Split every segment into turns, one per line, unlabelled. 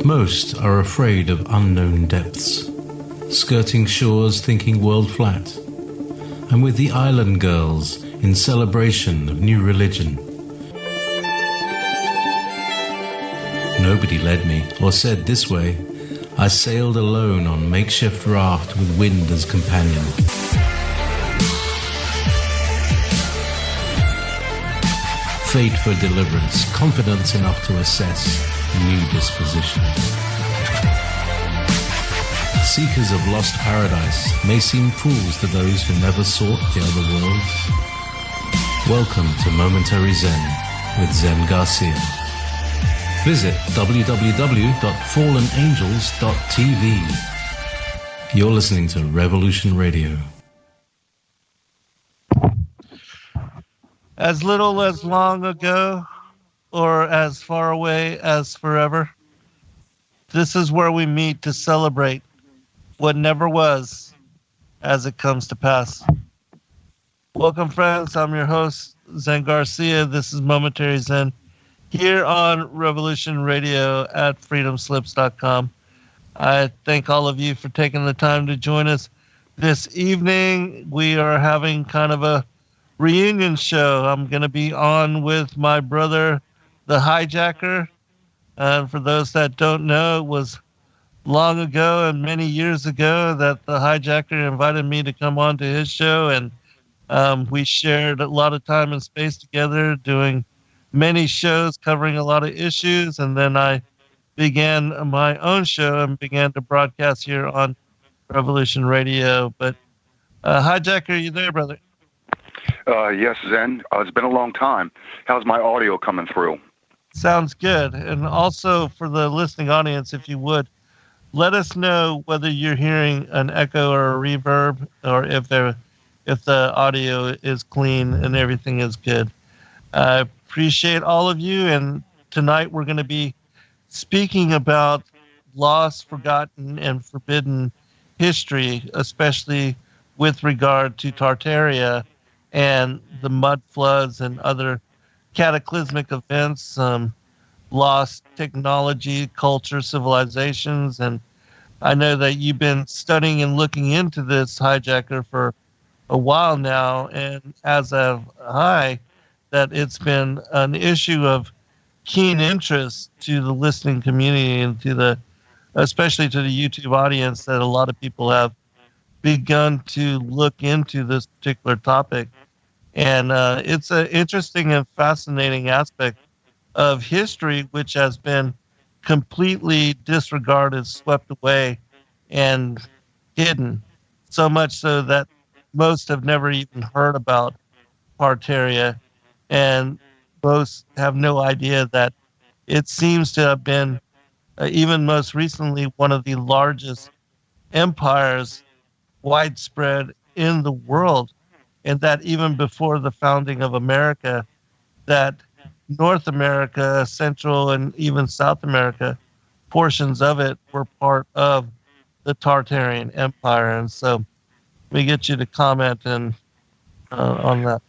Most are afraid of unknown depths, skirting shores thinking world flat. I'm with the island girls in celebration of new religion. Nobody led me or said this way. I sailed alone on makeshift raft with wind as companion. Fate for deliverance, confidence enough to assess new disposition. Seekers of lost paradise may seem fools to those who never sought the other worlds. Welcome to Momentary Zen with Zen Garcia. Visit www.fallenangels.tv. You're listening to Revolution Radio.
As little as long ago, or as far away as forever, this is where we meet to celebrate what never was as it comes to pass. Welcome, friends. I'm your host, Zen Garcia. This is Momentary Zen here on Revolution Radio at freedomslips.com. I thank all of you for taking the time to join us this evening. We are having kind of a reunion show. I'm going to be on with my brother, the Hijacker. And for those that don't know, it was long ago and many years ago that the Hijacker invited me to come on to his show. And we shared a lot of time and space together doing many shows covering a lot of issues. And then I began my own show and began to broadcast here on Revolution Radio. But Hijacker, are you there, brother?
Yes, Zen. It's been a long time. How's my audio coming through?
Sounds good. And also for the listening audience, if you would, let us know whether you're hearing an echo or a reverb, or if the audio is clean and everything is good. I appreciate all of you. And tonight we're going to be speaking about lost, forgotten, and forbidden history, especially with regard to Tartaria and the Mudfloods and other cataclysmic events, lost technology, culture, civilizations. And I know that you've been studying and looking into this, Hijacker, for a while now, and as of I, that it's been an issue of keen interest to the listening community and especially to the YouTube audience, that a lot of people have begun to look into this particular topic. And it's an interesting and fascinating aspect of history, which has been completely disregarded, swept away, and hidden. So much so that most have never even heard about Tartaria, and most have no idea that it seems to have been, even most recently, one of the largest empires widespread in the world. And that even before the founding of America, that North America, Central, and even South America, portions of it were part of the Tartarian Empire. And so let me get you to comment on that.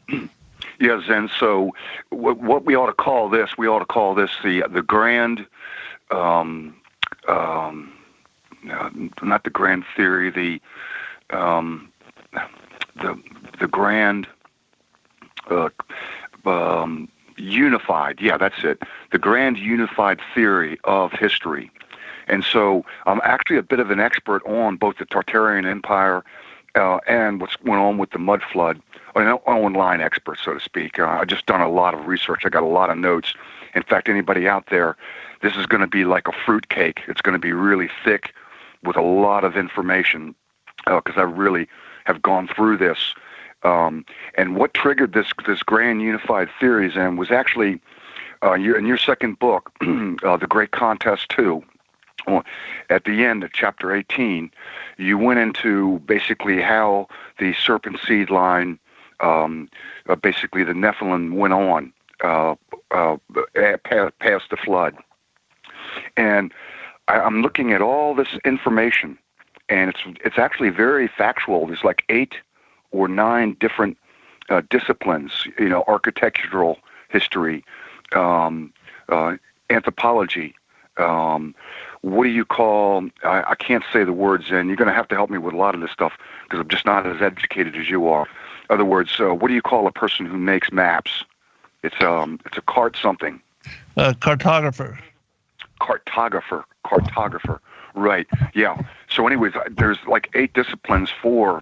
Yeah, Zen. So what we ought to call this, the grand, not the grand theory, the grand unified, that's it. The grand unified theory of history. And so I'm actually a bit of an expert on both the Tartarian Empire and what's going on with the Mudflood, an online expert, so to speak. I've just done a lot of research. I got a lot of notes. In fact, anybody out there, this is going to be like a fruitcake. It's going to be really thick with a lot of information because I really have gone through this. And what triggered this grand unified theories and was actually in your second book, The Great Contest 2, at the end of chapter 18, you went into basically how the serpent seed line, basically the Nephilim went on past the flood. And I'm looking at all this information, and it's actually very factual. There's like 8 or 9 different disciplines, architectural history, anthropology, what do you call, I can't say the words, and you're going to have to help me with a lot of this stuff because I'm just not as educated as you are. In other words, what do you call a person who makes maps? It's a cart something.
Cartographer.
Cartographer. Right. Yeah. So anyways, there's like 8 disciplines for,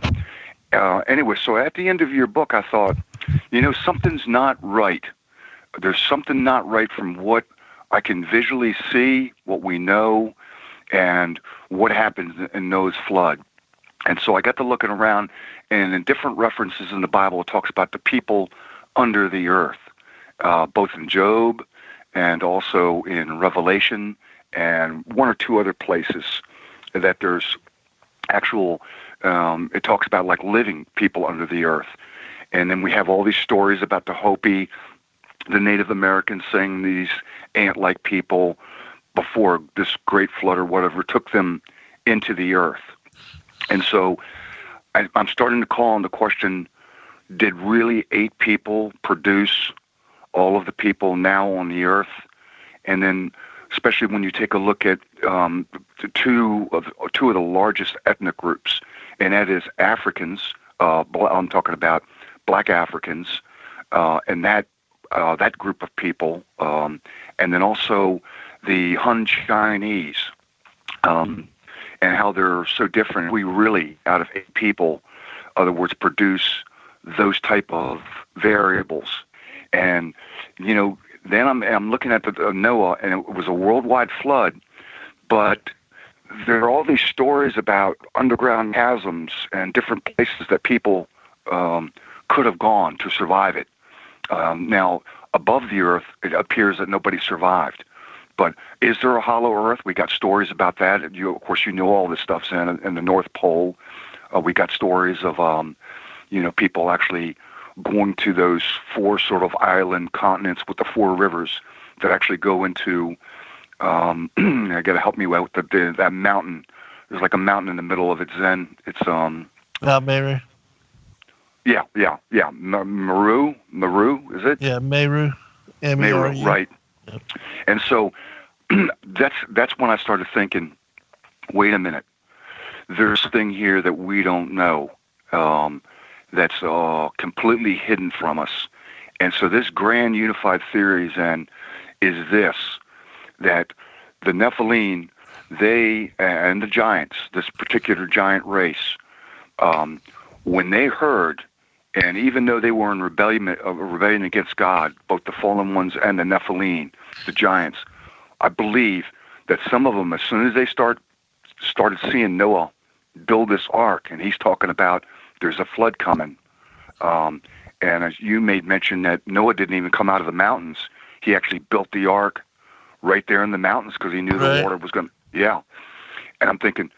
anyway, so at the end of your book, I thought, something's not right. There's something not right from what I can visually see, what we know, and what happens in Noah's flood. And so I got to looking around, and in different references in the Bible, it talks about the people under the earth, both in Job and also in Revelation and 1 or 2 other places that there's actual, it talks about like living people under the earth. And then we have all these stories about the Hopi, the Native Americans saying these ant-like people before this great flood or whatever took them into the earth. And so I'm starting to call on the question, did really 8 people produce all of the people now on the earth? And then especially when you take a look at two of the largest ethnic groups, and that is Africans, I'm talking about black Africans, and that group of people, and then also the Han Chinese, and how they're so different. We really, out of 8 people, in other words, produce those type of variables. And, then I'm looking at the Noah, and it was a worldwide flood, but there are all these stories about underground chasms and different places that people could have gone to survive it. Now, above the earth, it appears that nobody survived. But is there a hollow earth? We got stories about that. Of course, all this stuff's in the North Pole. We got stories of, people actually going to those 4 sort of island continents with the 4 rivers that actually go into, I got to help me out with that mountain. There's like a mountain in the middle of it, Zen. It's,
Mount Meru.
Yeah. Meru, is it?
Yeah, Meru.
Meru, right.
Yep.
And so that's when I started thinking, wait a minute, there's something here that we don't know, that's completely hidden from us. And so this grand unified theory then is this, that the Nephilim, they, and the giants, this particular giant race, when they heard, and even though they were in rebellion against God, both the fallen ones and the Nephilim, the giants, I believe that some of them, as soon as they started seeing Noah build this ark, and he's talking about there's a flood coming, and as you made mention that Noah didn't even come out of the mountains, he actually built the ark right there in the mountains because he knew the water was going to, yeah. And I'm thinking,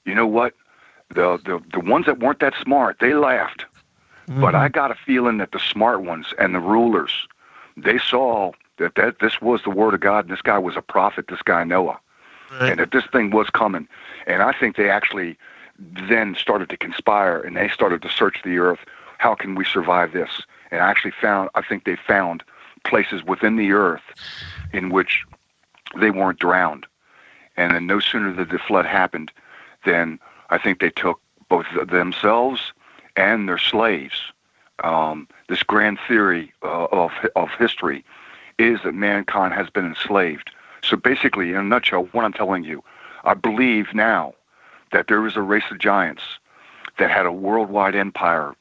you know what? The ones that weren't that smart, they laughed. Mm-hmm. But I got a feeling that the smart ones and the rulers, they saw that this was the word of God, and this guy was a prophet, this guy Noah, and that this thing was coming. And I think they actually then started to conspire, and they started to search the earth. How can we survive this? And I think they found places within the earth in which they weren't drowned. And then no sooner did the flood happened, then I think they took both themselves and their slaves. This grand theory of history is that mankind has been enslaved. So basically, in a nutshell, what I'm telling you, I believe now that there is a race of giants that had a worldwide empire,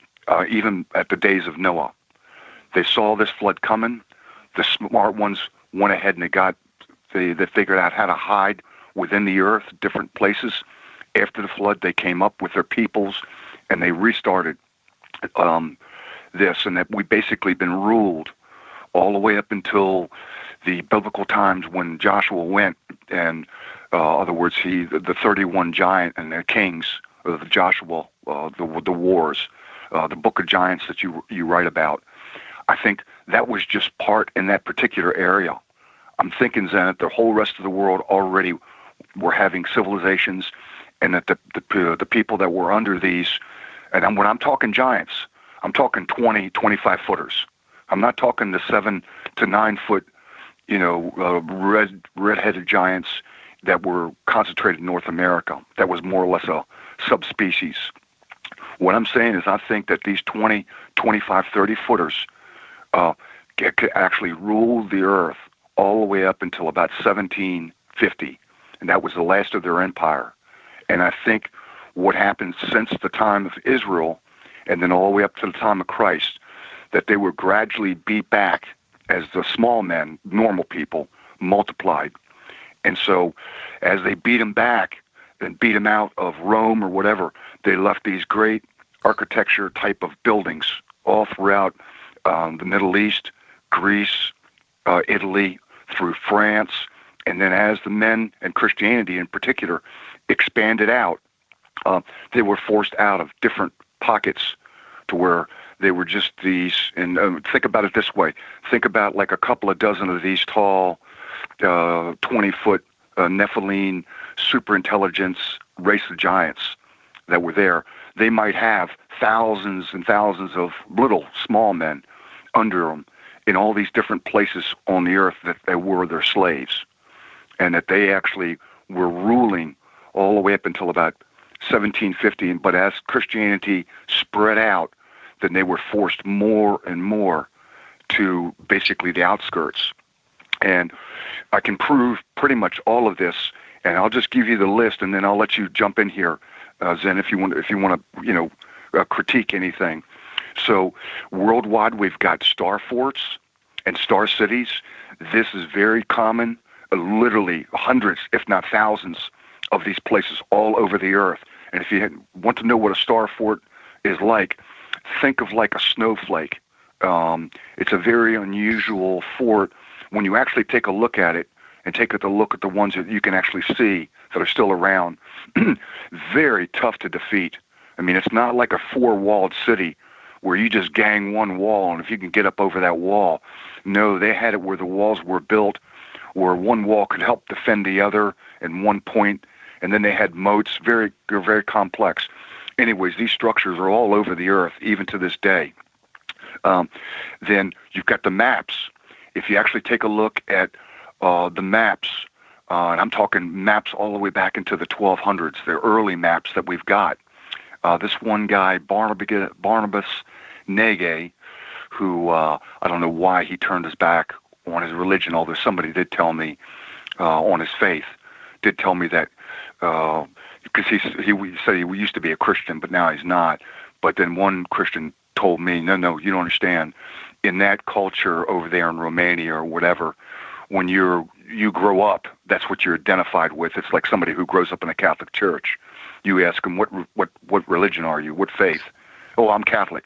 even at the days of Noah. They saw this flood coming. The smart ones went ahead and they figured out how to hide within the earth, different places. After the flood, they came up with their peoples, and they restarted this, and that we've basically been ruled all the way up until the biblical times when Joshua went, and in other words, the 31 giant and their kings of the Joshua, the wars, the book of giants that you write about. I think that was just part in that particular area. I'm thinking, Zen, that the whole rest of the world already were having civilizations, and that the people that were under these, and when I'm talking giants, I'm talking 20, 25 footers. I'm not talking the 7 to 9 foot, red-headed giants. that were concentrated in North America. That was more or less a subspecies. What I'm saying is I think that these 20, 25, 30 footers could actually rule the earth all the way up until about 1750. And that was the last of their empire. And I think what happened since the time of Israel and then all the way up to the time of Christ, that they were gradually beat back as the small men, normal people, multiplied. And so as they beat them back and beat them out of Rome or whatever, they left these great architecture type of buildings all throughout the Middle East, Greece, Italy, through France. And then as the men and Christianity in particular expanded out, they were forced out of different pockets to where they were just these, and think about it this way. Think about like a couple of dozen of these tall, 20-foot Nephilim super intelligence race of giants that were there. They might have thousands and thousands of little small men under them in all these different places on the earth that they were their slaves, and that they actually were ruling all the way up until about 1750. But as Christianity spread out, then they were forced more and more to basically the outskirts. And I can prove pretty much all of this, and I'll just give you the list, and then I'll let you jump in here, Zen, if you want to, critique anything. So worldwide, we've got star forts and star cities. This is very common, literally hundreds, if not thousands, of these places all over the earth. And if you want to know what a star fort is like, think of like a snowflake. It's a very unusual fort. When you actually take a look at it and take a look at the ones that you can actually see that are still around, very tough to defeat. I mean, it's not like a four-walled city where you just gang one wall, and if you can get up over that wall. No, they had it where the walls were built, where one wall could help defend the other in one point, and then they had moats, very complex. Anyways, these structures are all over the earth, even to this day. Then you've got the maps. If you actually take a look at the maps, and I'm talking maps all the way back into the 1200s, the early maps that we've got. This one guy, Barnabas Nege, who I don't know why he turned his back on his religion, although somebody did tell me on his faith, did tell me that, because he said he used to be a Christian, but now he's not. But then one Christian told me, no, you don't understand. In that culture over there in Romania or whatever, when you grow up, that's what you're identified with. It's like somebody who grows up in a Catholic church. You ask them, what religion are you? What faith? Oh, I'm Catholic.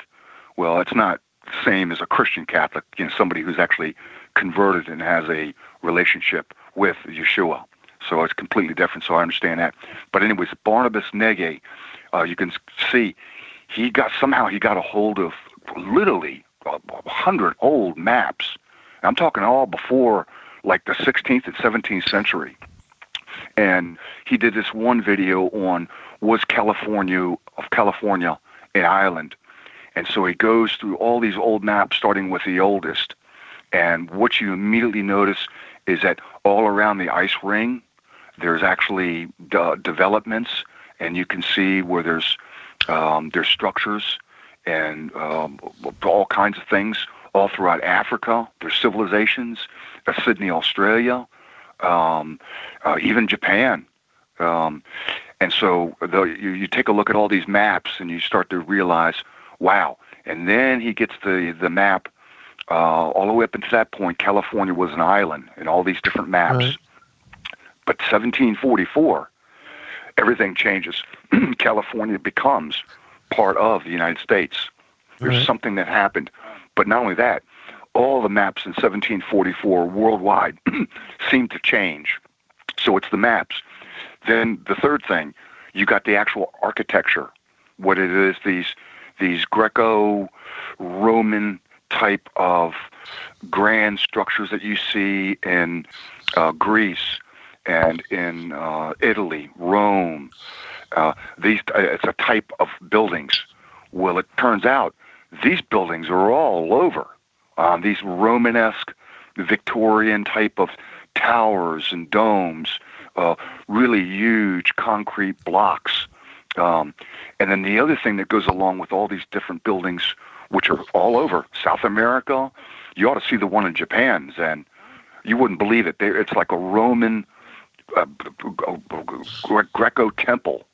Well, it's not the same as a Christian Catholic, somebody who's actually converted and has a relationship with Yeshua. So it's completely different, so I understand that. But anyways, Barnabas Nege, you can see he got a hold of literally 100 old maps. I'm talking all before like the 16th and 17th century. And he did this one video on was California an island. And so he goes through all these old maps, starting with the oldest. And what you immediately notice is that all around the ice ring, there's actually developments, and you can see where there's structures and all kinds of things all throughout Africa. There's civilizations, Sydney, Australia, even Japan. And so you take a look at all these maps and you start to realize, wow. And then he gets the map all the way up until that point. California was an island in all these different maps. Right. But 1744, everything changes. California becomes part of the United States. There's right. something that happened. But not only that, all the maps in 1744 worldwide seem to change. So it's the maps. Then the third thing, you got the actual architecture. What it is, these Greco-Roman type of grand structures that you see in Greece and in Italy, Rome. It's a type of buildings. Well, it turns out these buildings are all over. These Romanesque, Victorian type of towers and domes, really huge concrete blocks. And then the other thing that goes along with all these different buildings, which are all over South America, you ought to see the one in Japan, Zen. You wouldn't believe it. It's like a Roman Greco temple.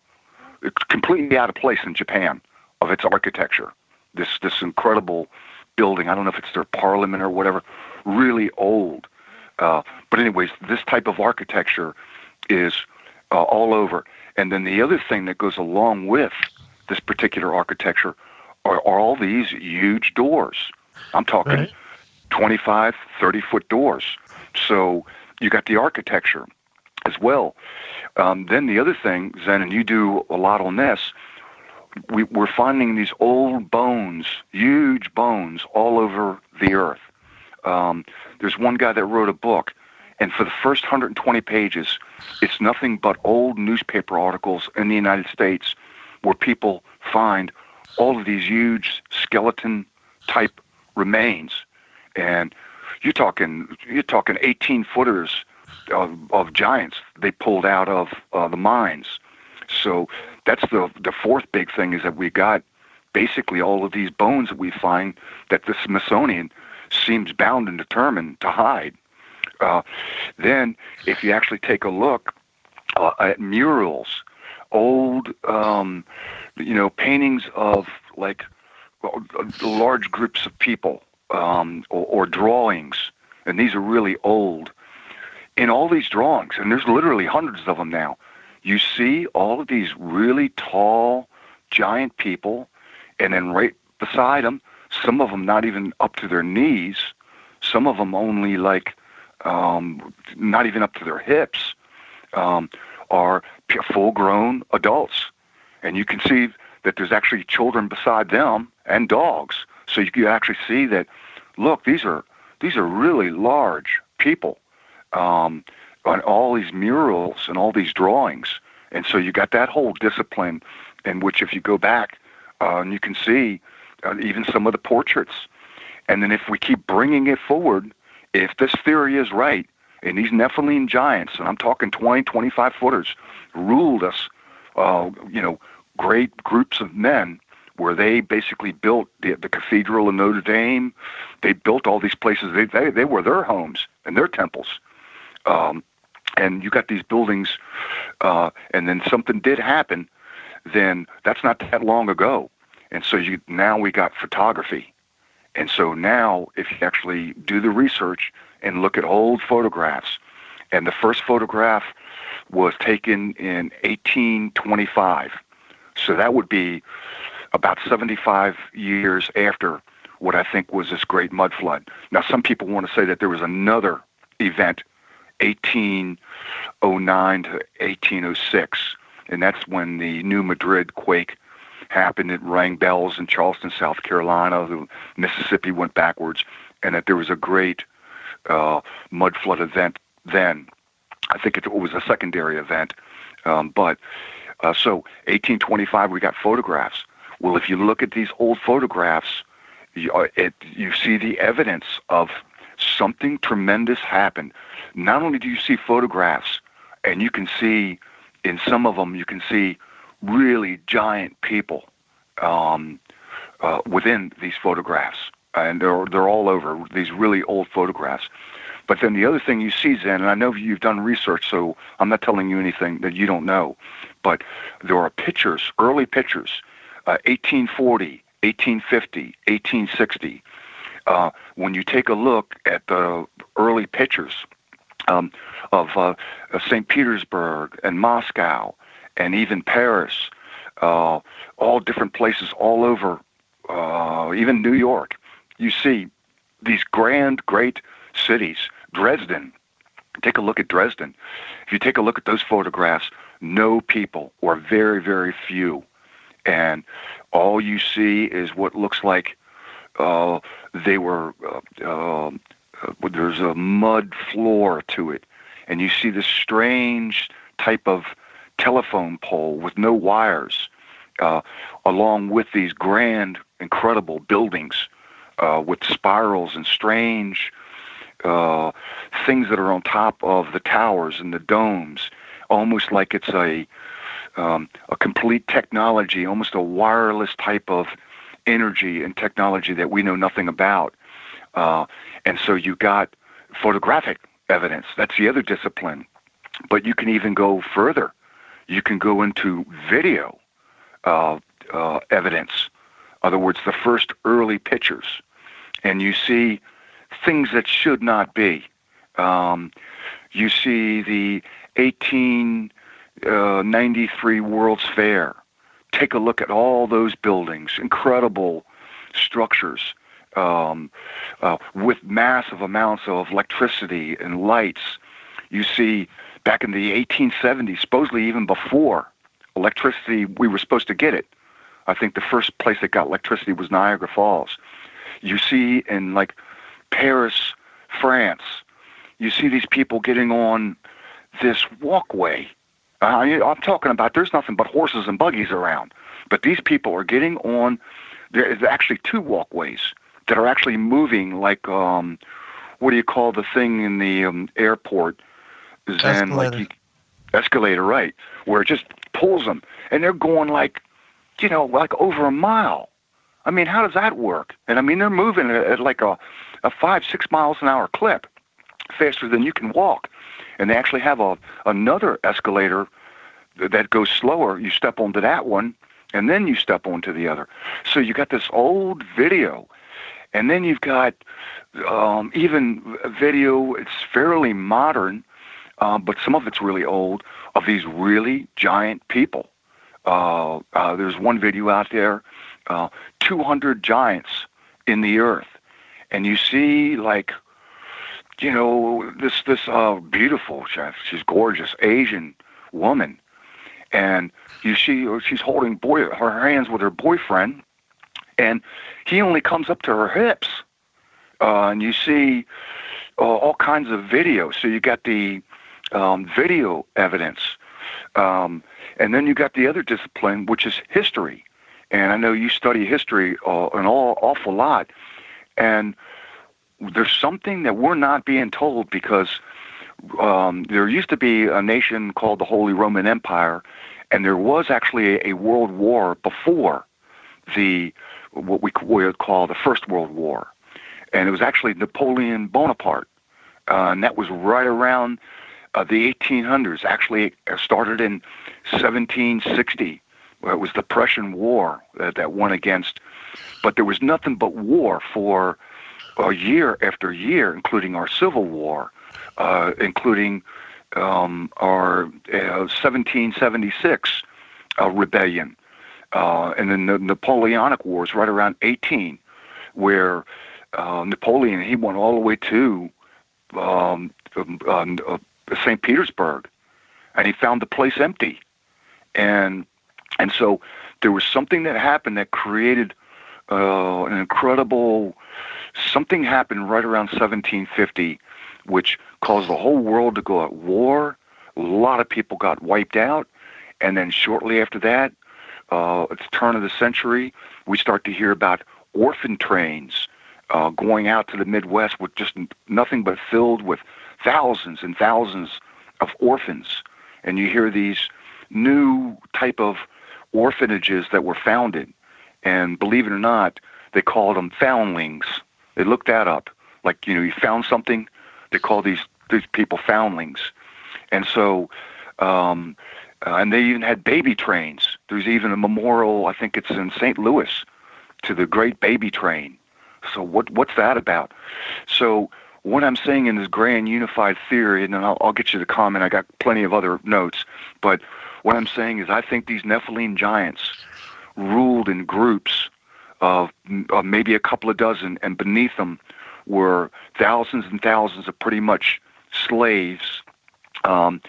It's completely out of place in Japan of its architecture. This incredible building. I don't know if it's their parliament or whatever. Really old. But anyways, this type of architecture is all over. And then the other thing that goes along with this particular architecture are all these huge doors. I'm talking 25, 30-foot doors. So you got the architecture as well. Then the other thing, Zen, and you do a lot on this, we're finding these old bones, huge bones, all over the earth. There's one guy that wrote a book, and for the first 120 pages, it's nothing but old newspaper articles in the United States where people find all of these huge skeleton-type remains. And you're talking 18-footers of giants they pulled out of the mines. So that's the fourth big thing, is that we got basically all of these bones that we find that the Smithsonian seems bound and determined to hide. Then, if you actually take a look at murals, old, paintings of like large groups of people, or drawings, and these are really old. In all these drawings, and there's literally hundreds of them now, you see all of these really tall, giant people, and then right beside them, some of them not even up to their knees, some of them only like not even up to their hips, are full-grown adults. And you can see that there's actually children beside them and dogs. So you can actually see that, look, these are really large people on all these murals and all these drawings. And so you got that whole discipline in which, if you go back, and you can see even some of the portraits. And then if we keep bringing it forward, if this theory is right, and these Nephilim giants, and I'm talking 20, 25-footers, ruled us, great groups of men, where they basically built the Cathedral of Notre Dame. They built all these places. They were their homes and their temples. And you got these buildings, and then something did happen, then that's not that long ago. And so now we got photography. And so now, if you actually do the research and look at old photographs, and the first photograph was taken in 1825. So that would be about 75 years after what I think was this great mud flood. Now, some people want to say that there was another event, 1809 to 1806, and that's when the New Madrid quake happened. It rang bells in Charleston, South Carolina. The Mississippi went backwards, and that there was a great mud flood event then. I think it was a secondary event. So 1825, we got photographs. Well, if you look at these old photographs, you see the evidence of something tremendous happened. Not only do you see photographs, and you can see, in some of them, you can see really giant people within these photographs, and they're all over these really old photographs. But then the other thing you see, Zen, and I know you've done research, so I'm not telling you anything that you don't know, but there are pictures, early pictures, 1840, 1850, 1860. When you take a look at the early pictures of St. Petersburg and Moscow and even Paris, all different places all over, even New York, you see these grand, great cities. Dresden, take a look at Dresden. If you take a look at those photographs, no people, or very, very few. And all you see is what looks like they were, there's a mud floor to it. And you see this strange type of telephone pole with no wires, along with these grand, incredible buildings with spirals and strange things that are on top of the towers and the domes. almost like it's a complete technology, almost a wireless type of energy and technology that we know nothing about. And so you got photographic evidence. That's the other discipline. But you can even go further. You can go into video evidence. In other words, the first early pictures. And you see things that should not be. You see the 1893 World's Fair. Take a look at all those buildings, incredible structures with massive amounts of electricity and lights. You see, back in the 1870s, supposedly even before electricity, we were supposed to get it. I think the first place that got electricity was Niagara Falls. You see in like Paris, France, you see these people getting on this walkway. I'm talking about there's nothing but horses and buggies around. But these people are getting on, there is actually two walkways that are actually moving like, what do you call the thing in the airport? Zen, like escalator, right, where it just pulls them. And they're going like, like over a mile. I mean, how does that work? And I mean, they're moving at like a 5-6 miles an hour clip, faster than you can walk. And they actually have another escalator that goes slower. You step onto that one, and then you step onto the other. So you got this old video, and then you've got even video. It's fairly modern, but some of it's really old, of these really giant people. There's one video out there, 200 giants in the earth, and you see like, this beautiful, she's gorgeous Asian woman, and you see she's holding her hands with her boyfriend, and he only comes up to her hips, and you see all kinds of video. So you got the video evidence, and then you got the other discipline, which is history. And I know you study history an awful lot, and there's something that we're not being told, because there used to be a nation called the Holy Roman Empire, and there was actually a world war before what we would call the First World War. And it was actually Napoleon Bonaparte, and that was right around the 1800s. Actually, it started in 1760, where it was the Prussian War that won against. But there was nothing but war for year after year, including our Civil War, including our 1776 rebellion, and then the Napoleonic Wars right around 18, where Napoleon, he went all the way to St. Petersburg, and he found the place empty. And so there was something that happened that created an incredible. Something happened right around 1750, which caused the whole world to go at war. A lot of people got wiped out. And then shortly after that, at the turn of the century, we start to hear about orphan trains going out to the Midwest with just nothing but filled with thousands and thousands of orphans. And you hear these new type of orphanages that were founded. And believe it or not, they called them foundlings. They looked that up. Like, you found something, they call these people foundlings. And so, and they even had baby trains. There's even a memorial, I think it's in St. Louis, to the great baby train. So what's that about? So what I'm saying in this grand unified theory, and then I'll get you to comment, I got plenty of other notes, but what I'm saying is I think these Nephilim giants ruled in groups of maybe a couple of dozen, and beneath them were thousands and thousands of pretty much slaves, and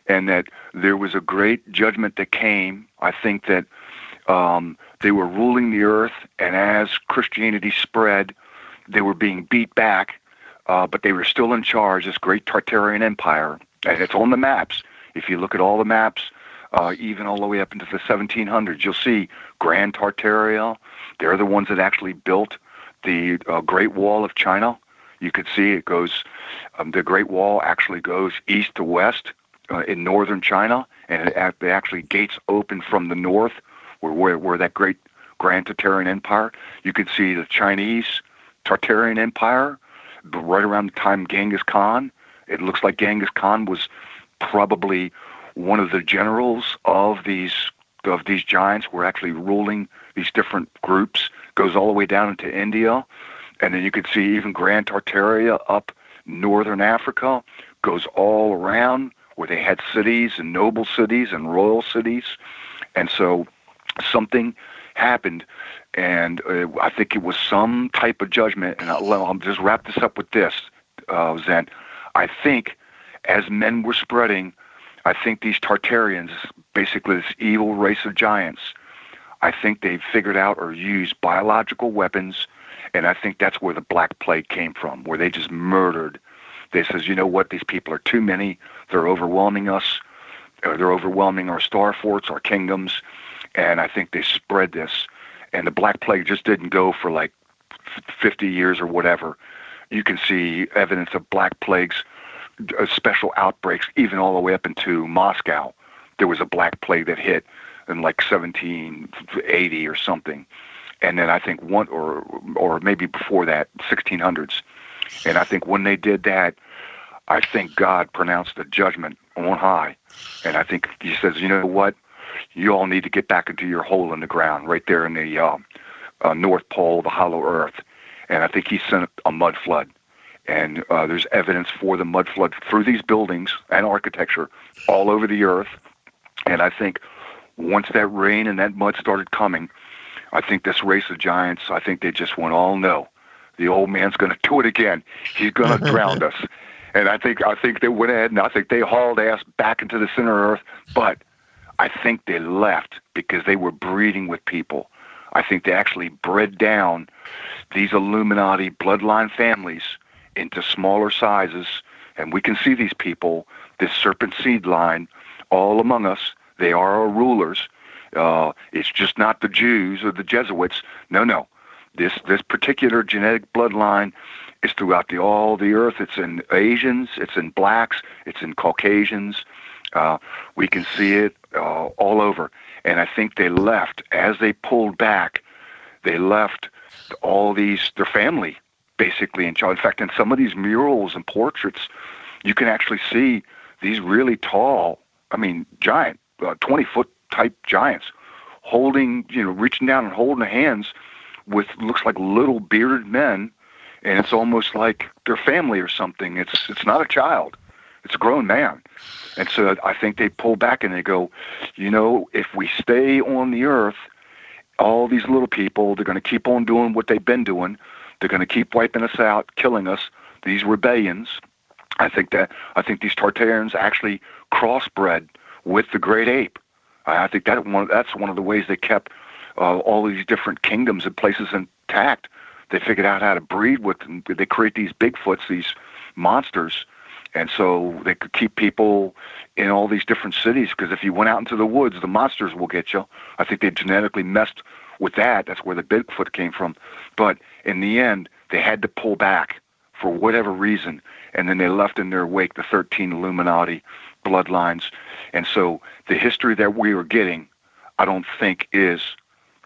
that there was a great judgment that came. I think that they were ruling the earth, and as Christianity spread, they were being beat back, but they were still in charge, this great Tartarian Empire, and it's on the maps. If you look at all the maps, even all the way up into the 1700s, you'll see Grand Tartaria. They're the ones that actually built the Great Wall of China. You could see it goes, the Great Wall actually goes east to west in northern China, and they actually gates open from the north, where that great Grand Tartarian Empire. You could see the Chinese Tartarian Empire, right around the time Genghis Khan. It looks like Genghis Khan was probably one of the generals of these giants. Were actually ruling these different groups. Goes all the way down into India, and then you could see even Grand Tartaria up northern Africa. Goes all around where they had cities and noble cities and royal cities, and so something happened, and I think it was some type of judgment. And I'll just wrap this up with this, Zen. I think as men were spreading, I think these Tartarians, basically this evil race of giants, I think they figured out or used biological weapons, and I think that's where the Black Plague came from, where they just murdered. They says, you know what, these people are too many. They're overwhelming us. They're overwhelming our star forts, our kingdoms, and I think they spread this. And the Black Plague just didn't go for like 50 years or whatever. You can see evidence of Black Plagues, special outbreaks, even all the way up into Moscow. There was a Black Plague that hit in like 1780 or something. And then I think one, or maybe before that, 1600s. And I think when they did that, I think God pronounced a judgment on high. And I think he says, you know what? You all need to get back into your hole in the ground right there in the North Pole, the hollow earth. And I think he sent a mud flood. And there's evidence for the mud flood through these buildings and architecture all over the earth. And I think once that rain and that mud started coming, I think this race of giants, I think they just went, oh no, the old man's going to do it again. He's going to drown us. And I think they went ahead and I think they hauled ass back into the center of earth. But I think they left because they were breeding with people. I think they actually bred down these Illuminati bloodline families into smaller sizes. And we can see these people, this serpent seed line, all among us. They are our rulers. It's just not the Jews or the Jesuits. No. This particular genetic bloodline is throughout all the earth. It's in Asians, it's in blacks, it's in Caucasians. We can see it all over. And I think they left, as they pulled back, they left all these, their family, basically in charge. In fact, in some of these murals and portraits, you can actually see these really tall, giant, 20-foot type giants holding, reaching down and holding hands with, looks like little bearded men, and it's almost like their family or something. It's not a child. It's a grown man. And so I think they pull back and they go, if we stay on the earth, all these little people, they're going to keep on doing what they've been doing. They're going to keep wiping us out, killing us, these rebellions. I think these Tartarians actually crossbred with the great ape. I think that's one of the ways they kept all these different kingdoms and places intact. They figured out how to breed with them. They create these Bigfoots, these monsters, and so they could keep people in all these different cities, because if you went out into the woods, the monsters will get you. I think they genetically messed with that. That's where the Bigfoot came from. But in the end, they had to pull back for whatever reason, and then they left in their wake the 13 Illuminati bloodlines. And so the history that we are getting, I don't think is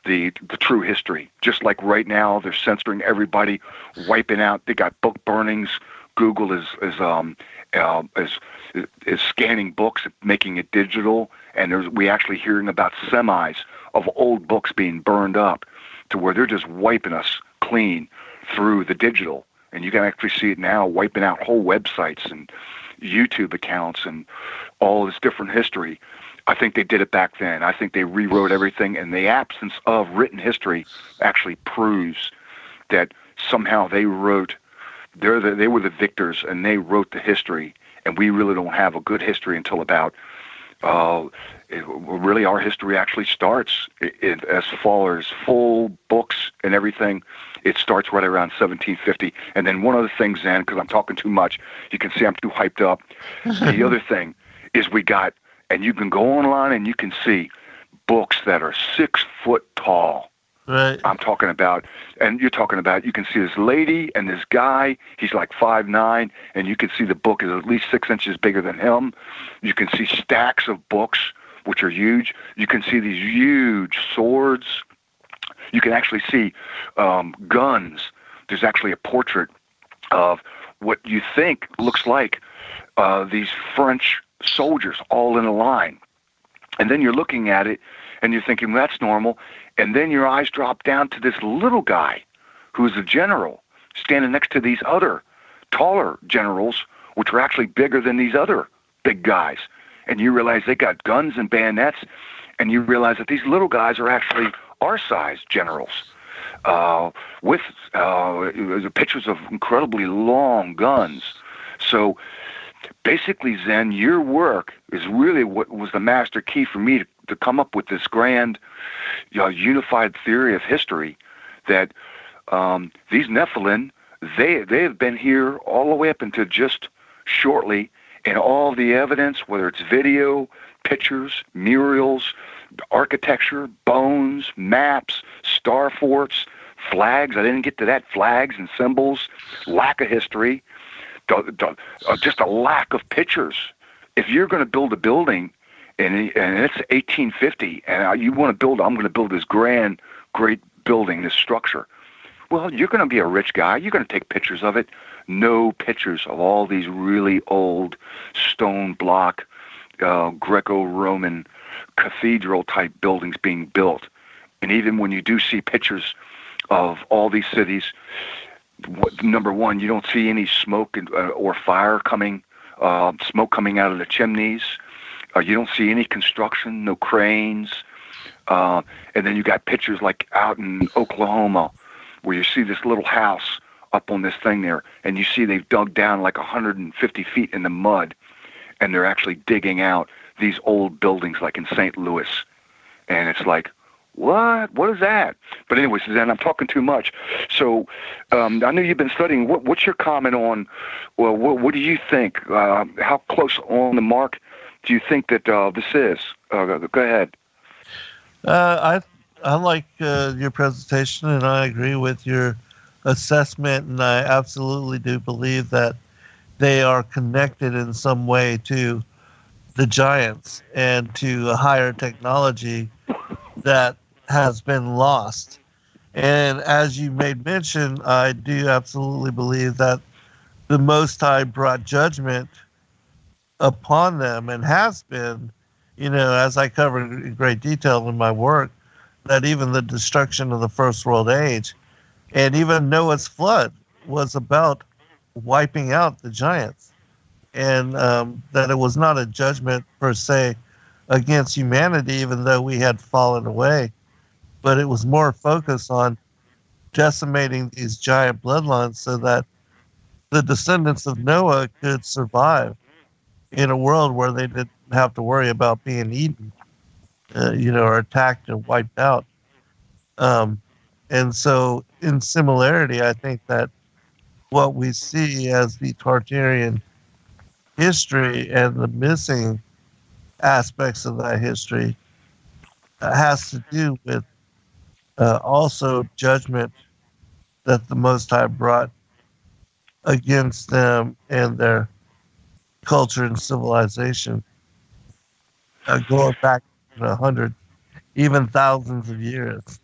the true history. Just like right now, they're censoring everybody, wiping out. They got book burnings. Google is scanning books, making it digital, and we actually hearing about semis of old books being burned up, to where they're just wiping us clean through the digital. And you can actually see it now, wiping out whole websites and YouTube accounts and all this different history. I think they did it back then. I think they rewrote everything, and the absence of written history actually proves that somehow they wrote. They were the victors, and they wrote the history, and we really don't have a good history until about. Really, our history actually starts as far as full books and everything. It starts right around 1750. And then one other thing, Zen, because I'm talking too much, you can see I'm too hyped up. The other thing is we got, and you can go online and you can see books that are 6 foot tall.
Right.
I'm talking about, and you're talking about, you can see this lady and this guy, he's like 5'9", and you can see the book is at least 6 inches bigger than him. You can see stacks of books, which are huge. You can see these huge swords. You can actually see guns. There's actually a portrait of what you think looks like these French soldiers all in a line. And then you're looking at it, and you're thinking, well, that's normal. And then your eyes drop down to this little guy who's a general standing next to these other taller generals, which are actually bigger than these other big guys. And you realize they got guns and bayonets, and you realize that these little guys are actually our size generals with pictures of incredibly long guns. So basically, Zen, your work is really what was the master key for me to come up with this grand, unified theory of history that these Nephilim, they have been here all the way up into just shortly, and all the evidence, whether it's video, pictures, murals, architecture, bones, maps, star forts, flags. I didn't get to that. Flags and symbols, lack of history, just a lack of pictures. If you're going to build a building, and it's 1850, and you want to build, I'm going to build this grand, great building, this structure. Well, you're going to be a rich guy. You're going to take pictures of it. No pictures of all these really old stone block, Greco-Roman cathedral-type buildings being built. And even when you do see pictures of all these cities, number one, you don't see any smoke or fire coming, smoke coming out of the chimneys. You don't see any construction, no cranes. And then you got pictures like out in Oklahoma where you see this little house up on this thing there, and you see they've dug down like 150 feet in the mud, and they're actually digging out these old buildings like in St. Louis. And it's like, what? What is that? But anyway, Suzanne, I'm talking too much. So I know you've been studying. What's your comment on, well, what do you think? How close on the mark do you think that this is? Go ahead.
I like your presentation, and I agree with your assessment, and I absolutely do believe that they are connected in some way to the giants and to a higher technology that has been lost. And as you made mention, I do absolutely believe that the Most High brought judgment upon them and has been, as I covered in great detail in my work, that even the destruction of the First World Age and even Noah's flood was about wiping out the giants, and that it was not a judgment per se against humanity, even though we had fallen away, but it was more focused on decimating these giant bloodlines so that the descendants of Noah could survive in a world where they didn't have to worry about being eaten, or attacked and wiped out. And so in similarity, I think that what we see as the Tartarian history and the missing aspects of that history has to do with also judgment that the Most High brought against them and their culture and civilization, going back 100, even thousands of years,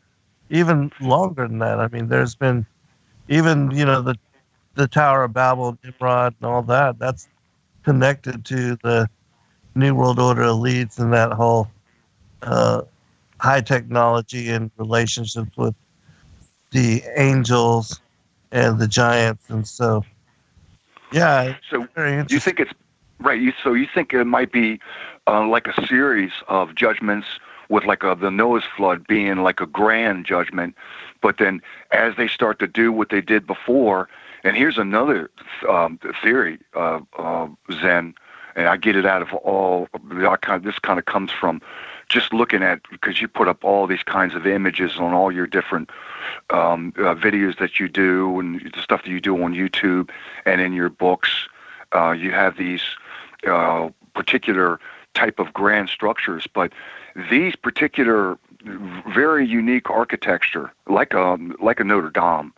even longer than that. I mean, there's been even, the Tower of Babel, Nimrod, and all that. That's connected to the New World Order elites and that whole high technology and relationships with the angels and the giants. And so, yeah.
So you think it's right. So you think it might be like a series of judgments with like the Noah's flood being like a grand judgment, but then as they start to do what they did before, and here's another theory, Zen, and I get it out of all. This kind of comes from just looking at, because you put up all these kinds of images on all your different videos that you do and the stuff that you do on YouTube and in your books. You have these particular type of grand structures, but these particular very unique architecture, like a Notre Dame,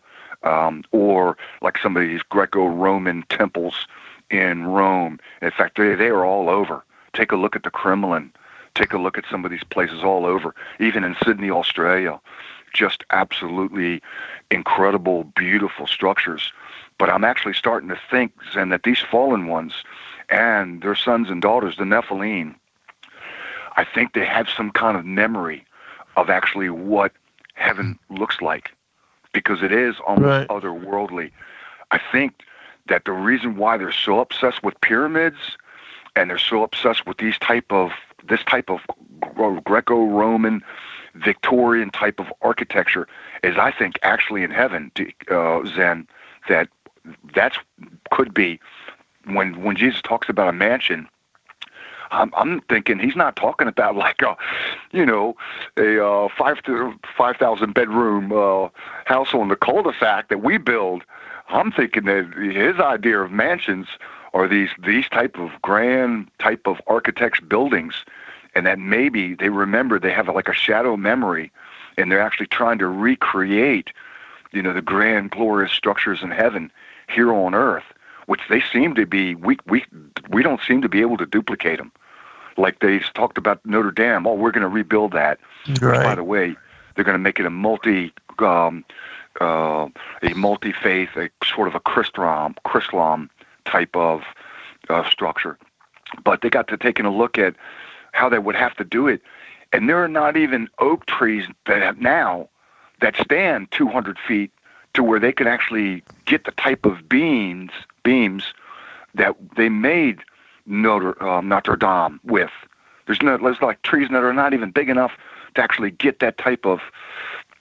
or like some of these Greco-Roman temples in Rome. In fact, they are all over. Take a look at the Kremlin. Take a look at some of these places all over, even in Sydney, Australia. Just absolutely incredible, beautiful structures. But I'm actually starting to think, Zen, that these fallen ones and their sons and daughters, the Nephilim, I think they have some kind of memory of actually what heaven looks like, because it is almost otherworldly. I think that the reason why they're so obsessed with pyramids and they're so obsessed with this type of Greco-Roman, Victorian type of architecture is, I think, actually in heaven, Zen, that's could be when Jesus talks about a mansion. I'm thinking he's not talking about like a 5,000 bedroom house on the cul-de-sac that we build. I'm thinking that his idea of mansions are these type of grand type of architects' buildings, and that maybe they remember, they have like a shadow memory, and they're actually trying to recreate, the grand glorious structures in heaven here on earth, which they seem to be. We don't seem to be able to duplicate them. Like they talked about Notre Dame. Oh, we're going to rebuild that. Right. Which, by the way, they're going to make it a multi-faith, a sort of a Chrislam type of structure. But they got to taking a look at how they would have to do it, and there are not even oak trees that stand 200 feet to where they can actually get the type of beams that they made Notre Dame with. There's like trees that are not even big enough to actually get that type of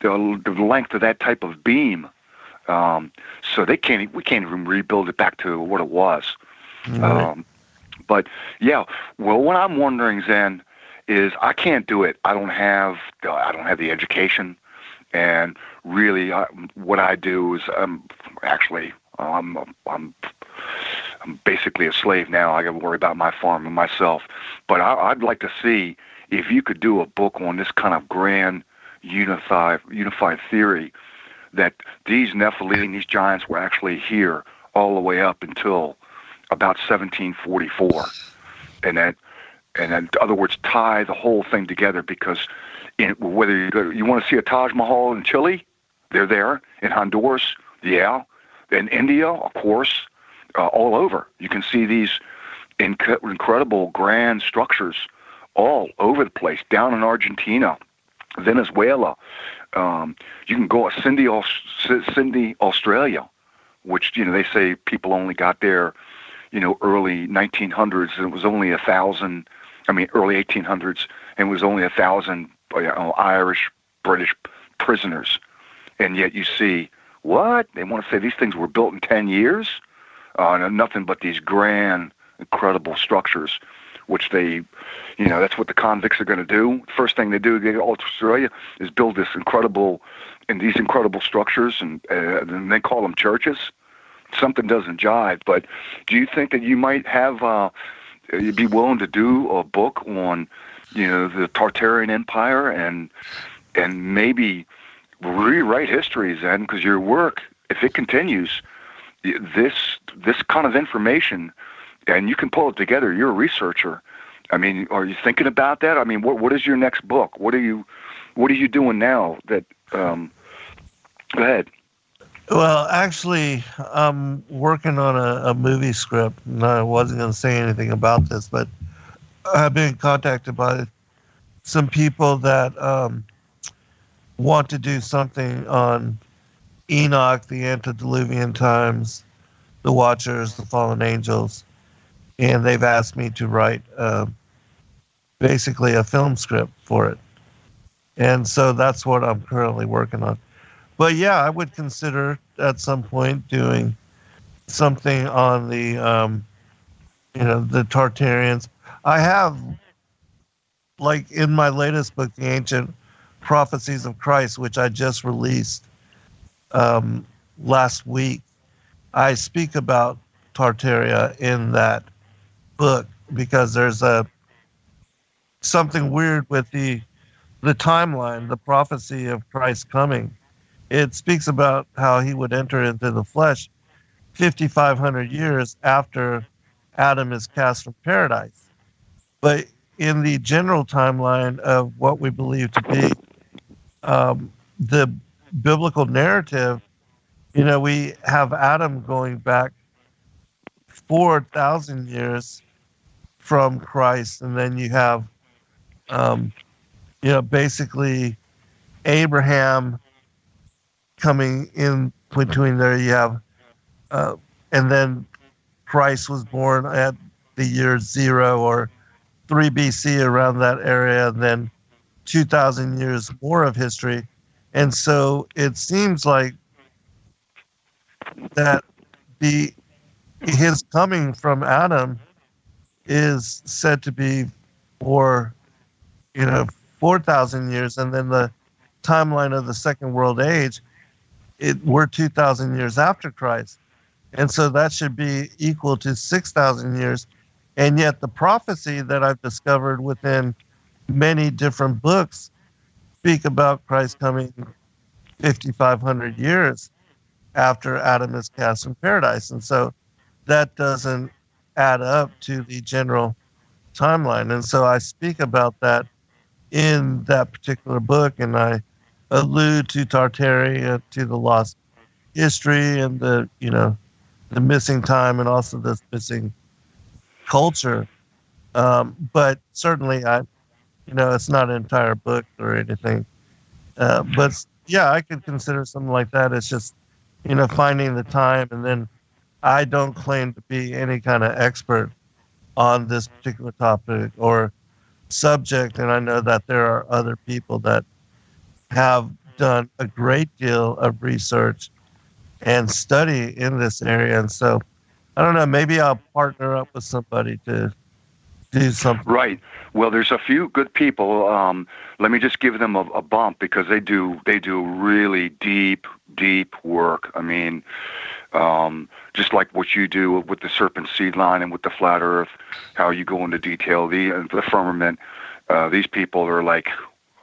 the length of that type of beam. So we can't even rebuild it back to what it was. Right. But yeah, well, what I'm wondering, Zen, is I can't do it. I don't have the education, and really, what I do is I'm basically a slave now. I got to worry about my farm and myself. But I'd like to see if you could do a book on this kind of grand unified theory that these Nephilim, these giants, were actually here all the way up until about 1744, and then, in other words, tie the whole thing together. Because whether you want to see a Taj Mahal in Chile, they're there. In Honduras, yeah. In India, of course, all over. You can see these incredible grand structures all over the place. Down in Argentina, Venezuela, you can go to Sydney, Australia, which they say people only got there, early 1900s, and it was only 1,000. Early 1800s, and it was only 1,000 Irish, British prisoners, and yet you see what they want to say these things were built in 10 years, nothing but these grand, incredible structures, which they, that's what the convicts are going to do. First thing they do to get to Australia is build these incredible structures, and they call them churches. Something doesn't jive. But do you think that you might have? You'd be willing to do a book on, the Tartarian Empire and maybe rewrite history, Zen, because your work, if it continues, this kind of information, and you can pull it together. You're a researcher. Are you thinking about that? What is your next book? What are you doing now? That go ahead.
Well, actually, I'm working on a movie script, and I wasn't going to say anything about this, but I've been contacted by some people that want to do something on Enoch, the antediluvian times, the Watchers, the fallen angels, and they've asked me to write basically a film script for it. And so that's what I'm currently working on. But yeah, I would consider at some point doing something on the, the Tartarians. I have, like in my latest book, The Ancient Prophecies of Christ, which I just released last week, I speak about Tartaria in that book because there's something weird with the the timeline, the prophecy of Christ's coming, it speaks about how he would enter into the flesh 5,500 years after Adam is cast from paradise. But in the general timeline of what we believe to be the biblical narrative, we have Adam going back 4,000 years from Christ, and then you have, basically Abraham coming in between there. You have, and then Christ was born at the year 0 or 3 BC, around that area, and then 2,000 years more of history. And so it seems like that his coming from Adam is said to be for 4,000 years, and then the timeline of the Second World Age, we're 2,000 years after Christ, and so that should be equal to 6,000 years. And yet the prophecy that I've discovered within many different books speak about Christ coming 5,500 years after Adam is cast from paradise. And so that doesn't add up to the general timeline. And so I speak about that in that particular book, and I allude to Tartaria, to the lost history, and the missing time, and also this missing culture. But certainly it's not an entire book or anything. But yeah, I could consider something like that. It's just, finding the time. And then I don't claim to be any kind of expert on this particular topic or subject. And I know that there are other people that have done a great deal of research and study in this area. And so, I don't know, maybe I'll partner up with somebody to do something.
Right. Well, there's a few good people. Let me just give them a bump, because they do really deep work. I mean, just like what you do with the serpent seed line and with the flat Earth, how you go into detail, the firmament. These people are like,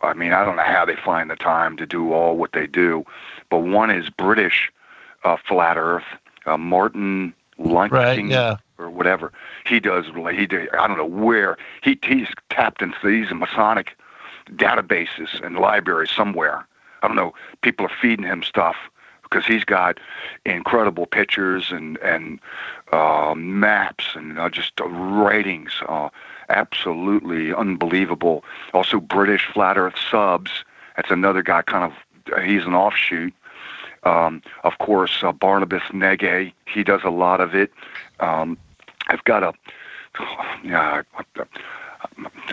I mean, I don't know how they find the time to do all what they do, but one is British flat Earth, Martin Lunking,
right, yeah,
or whatever. I don't know where he's tapped into these Masonic databases and libraries somewhere. I don't know. People are feeding him stuff because he's got incredible pictures and maps and just writings, absolutely unbelievable. Also, British Flat Earth Subs. That's another guy. He's an offshoot. Of course, Barnabas Nege. He does a lot of it. I've got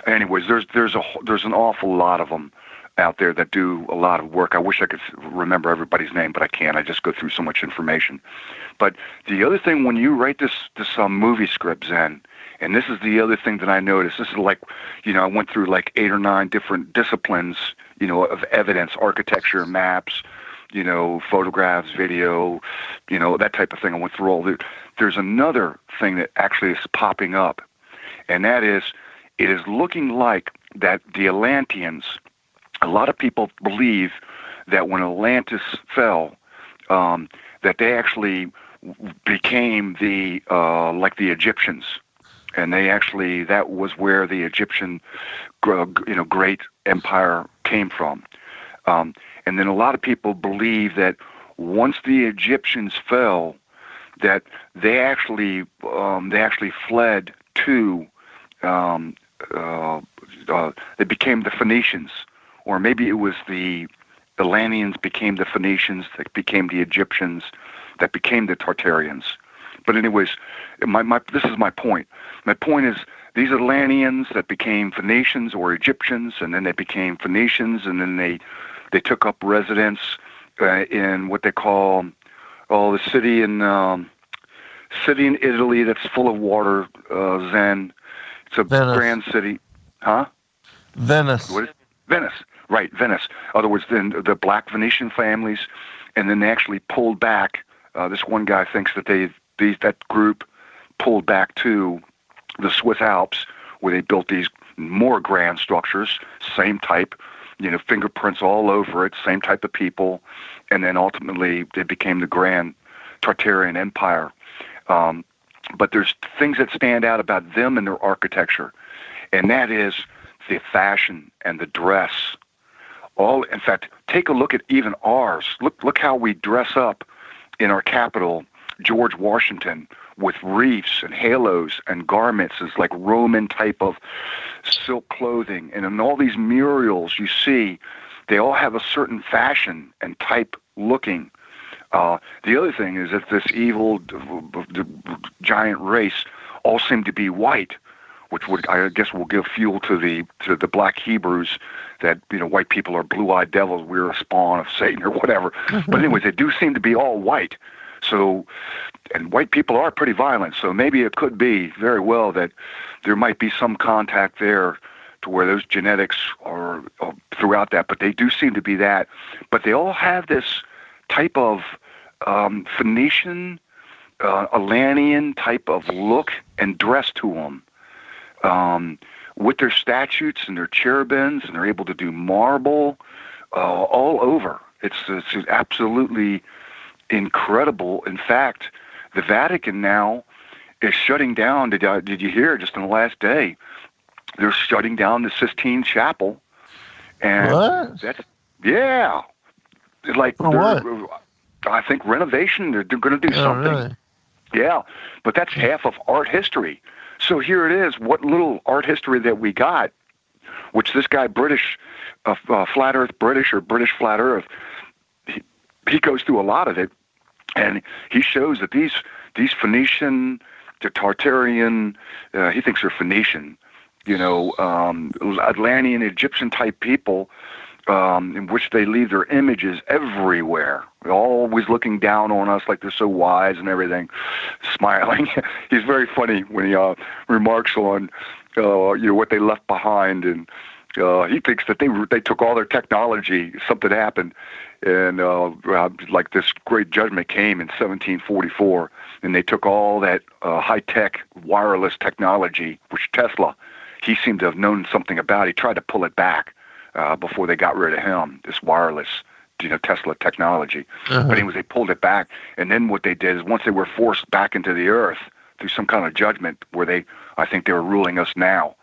anyways, there's an awful lot of them out there that do a lot of work. I wish I could remember everybody's name, but I can't. I just go through so much information. But the other thing, when you write this movie script, Zen, and this is the other thing that I noticed, this is like, I went through like 8 or 9 different disciplines, of evidence, architecture, maps, photographs, video, that type of thing. I went through all that. There's another thing that actually is popping up, and that is, it is looking like that the Atlanteans, a lot of people believe that when Atlantis fell, that they actually became like the Egyptians, and that was where the Egyptian, great empire came from. And then a lot of people believe that once the Egyptians fell, that they actually fled to, they became the Phoenicians, or maybe it was the Atlanteans became the Phoenicians, that became the Egyptians, that became the Tartarians. But anyways, this is my point. My point is, these Atlanteans that became Phoenicians or Egyptians, and then they became Phoenicians, and then they took up residence in what they call the city in Italy that's full of water, Zen. It's a
Venice.
grand city. Huh?
Venice.
What is Venice? Right, Venice. In other words, then the black Venetian families, and then they actually pulled back. This one guy thinks that that group pulled back to the Swiss Alps, where they built these more grand structures, same type, fingerprints all over it, same type of people, and then ultimately it became the Grand Tartarian Empire. But there's things that stand out about them and their architecture, and that is the fashion and the dress. In fact, take a look at even ours. Look how we dress up in our capital, George Washington, with wreaths and halos and garments as like Roman type of silk clothing. And in all these murals you see, they all have a certain fashion and type looking. The other thing is that this evil giant race all seem to be white, which would, I guess, will give fuel to the black Hebrews that white people are blue-eyed devils, we're a spawn of Satan or whatever. But anyways, they do seem to be all white. So, and white people are pretty violent, so maybe it could be very well that there might be some contact there to where those genetics are throughout that, but they do seem to be that. But they all have this type of Phoenician, Atlantean type of look and dress to them. With their statues and their cherubims, and they're able to do marble all over. It's absolutely incredible. In fact, the Vatican now is shutting down. Did you hear just in the last day? They're shutting down the Sistine Chapel. And
what?
That's, yeah. Like,
for what?
I think renovation. They're going to do something.
Really?
Yeah, but that's half of art history. So here it is, what little art history that we got, which this guy, British, Flat Earth British or British Flat Earth, he goes through a lot of it, and he shows that these Phoenician, the Tartarian, he thinks they're Phoenician, Atlantean, Egyptian type people, in which they leave their images everywhere. They're always looking down on us like they're so wise and everything, smiling. He's very funny when he remarks on what they left behind, and he thinks that they took all their technology. Something happened, and like this great judgment came in 1744, and they took all that high-tech wireless technology, which Tesla, he seemed to have known something about. He tried to pull it back before they got rid of him, this wireless, Tesla technology.
Uh-huh.
But anyways, they pulled it back, and then what they did is once they were forced back into the earth through some kind of judgment where I think they were ruling us now,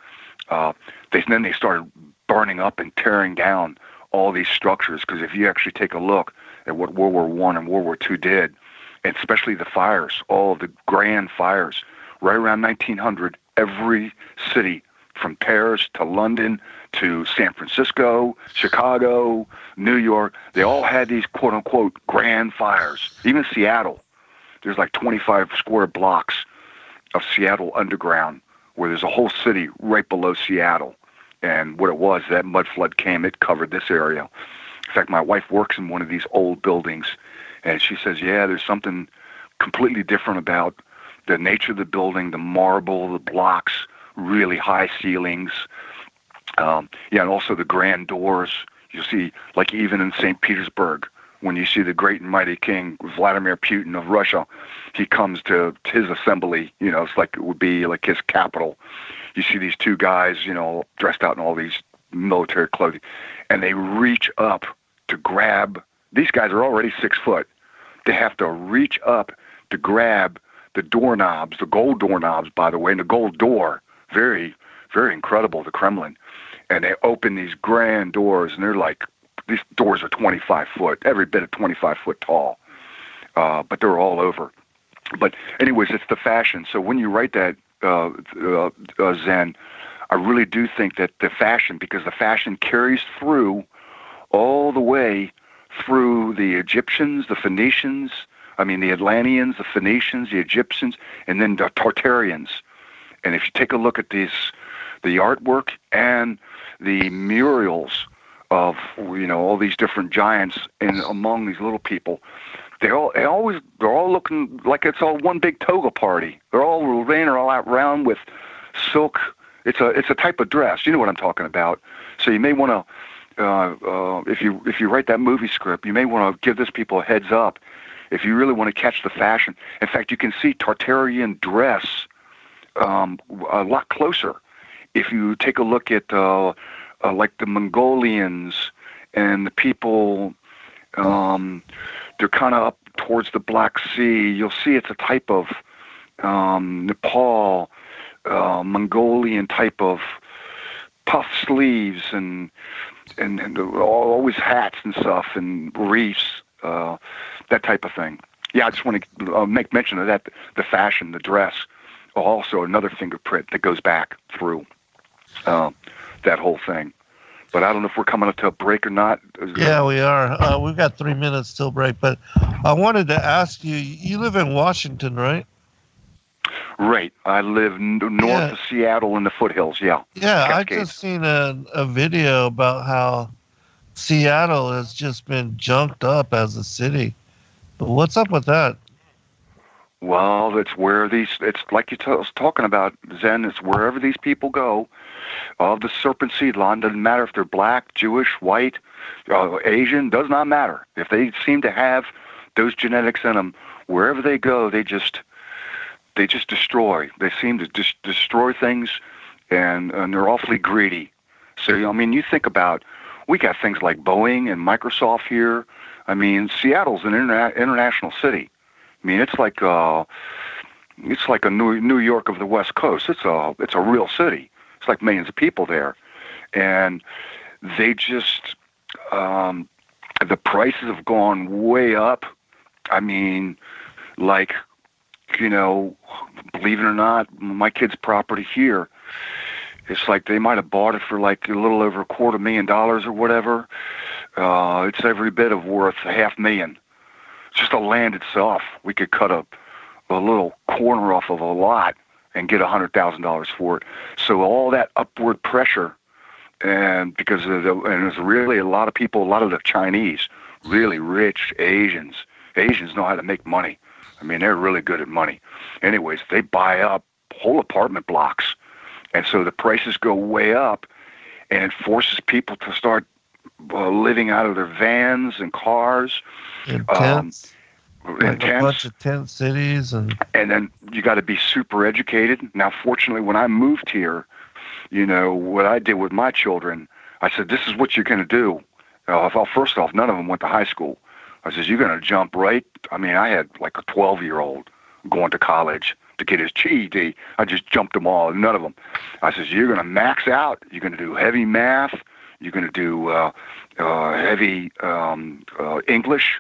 then they started burning up and tearing down all these structures, because if you actually take a look at what World War I and World War II did, and especially the fires, all of the grand fires, right around 1900, every city from Paris to London to San Francisco, Chicago, New York, they all had these quote-unquote grand fires. Even Seattle, there's like 25 square blocks of Seattle underground where there's a whole city right below Seattle. And what it was, that mud flood came, it covered this area. In fact, my wife works in one of these old buildings, and she says, yeah, there's something completely different about the nature of the building, the marble, the blocks, really high ceilings, and also the grand doors. You see, like even in St. Petersburg, when you see the great and mighty King Vladimir Putin of Russia, he comes to his assembly, it's like it would be like his capital. You see these two guys, dressed out in all these military clothing, and they reach up to grab. These guys are already 6 foot. They have to reach up to grab the doorknobs, the gold doorknobs, by the way, and the gold door. Very, very incredible, the Kremlin. And they open these grand doors, and they're like, these doors are 25 foot, every bit of 25 foot tall. But they're all over. But anyways, it's the fashion. So when you write that, Zen, I really do think that the fashion, because the fashion carries through all the way through the Egyptians, the Phoenicians, the Atlanteans, the Phoenicians, the Egyptians, and then the Tartarians. And if you take a look at the artwork and the murals of all these different giants and among these little people, they're all looking like it's all one big toga party. They're all laying around with silk. It's a type of dress. You know what I'm talking about. So you may want to, if you write that movie script, you may want to give this people a heads up if you really want to catch the fashion. In fact, you can see Tartarian dress a lot closer if you take a look at like the Mongolians and the people, they're kind of up towards the Black Sea. You'll see it's a type of Nepal, Mongolian type of puff sleeves and always hats and stuff and reefs, that type of thing. Yeah, I just want to make mention of that, the fashion, the dress, also another fingerprint that goes back through that whole thing. But I don't know if we're coming up to a break or not.
Yeah, we are. We've got 3 minutes till break. But I wanted to ask you, you live in Washington, right?
Right. I live north of Seattle in the foothills, yeah.
Yeah, I
Cascades.
just seen a video about how Seattle has just been junked up as a city. But what's up with that?
Well, it's where it's like you was talking about, Zen, it's wherever these people go, of the serpent seed line, doesn't matter if they're black, Jewish, white, Asian, does not matter. If they seem to have those genetics in them, wherever they go, they just destroy. They seem to just destroy things, and they're awfully greedy. So, I mean, you think about, we got things like Boeing and Microsoft here. I mean, Seattle's an international city. I mean, it's like a New York of the West Coast. It's a real city. It's like millions of people there, and they just the prices have gone way up. I mean, like, you know, believe it or not, my kid's property here, it's like they might have bought it for like a little over $250,000 or whatever. It's every bit of worth $500,000. Just the land itself, we could cut a little corner off of a lot and get $100,000 for it. So all that upward pressure, and because there's really a lot of people, a lot of the Chinese, really rich Asians know how to make money. I mean, they're really good at money. Anyways, they buy up whole apartment blocks, and so the prices go way up, and it forces people to start living out of their vans and cars.
In tents. Like a bunch of tent cities. And
then you got to be super educated. Now, fortunately, when I moved here, you know, what I did with my children, I said, this is what you're going to do. First off, none of them went to high school. I said, you're going to jump right. I mean, I had like a 12-year-old going to college to get his GED. I just jumped them all, none of them. I said, you're going to max out. You're going to do heavy math. You're going to do heavy English.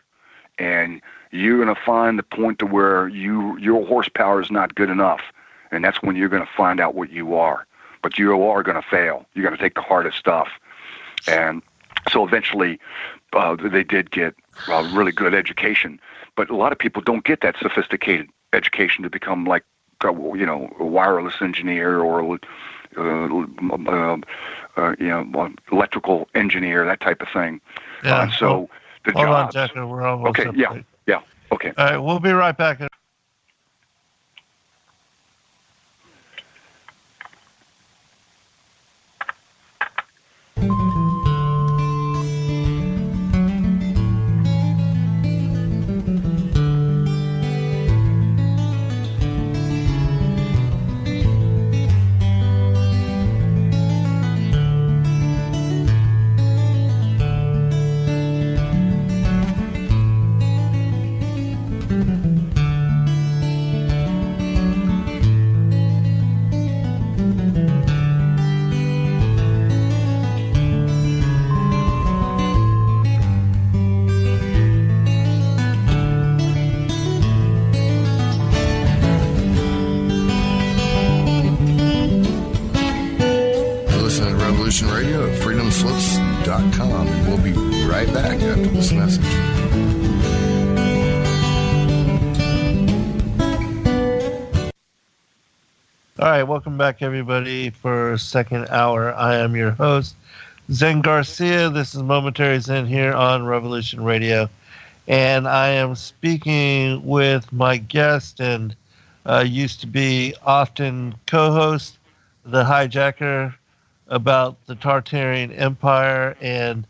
And you're going to find the point to where your horsepower is not good enough. And that's when you're going to find out what you are. But you are going to fail. You're going to take the hardest stuff. And so eventually they did get really good education. But a lot of people don't get that sophisticated education to become like, you know, a wireless engineer or electrical engineer, that type of thing.
yeah.
So the
Hold
jobs.
on, Jacker. We're almost
Okay,
up
yeah,
late.
yeah, okay.
All right, we'll be right back.
Radio at freedomslips.com. We'll be right back after this message.
All right, welcome back, everybody, for second hour. I am your host, Zen Garcia. This is Momentary Zen here on Revolution Radio. And I am speaking with my guest and used to be often co-host, the Hijacker, about the Tartarian Empire and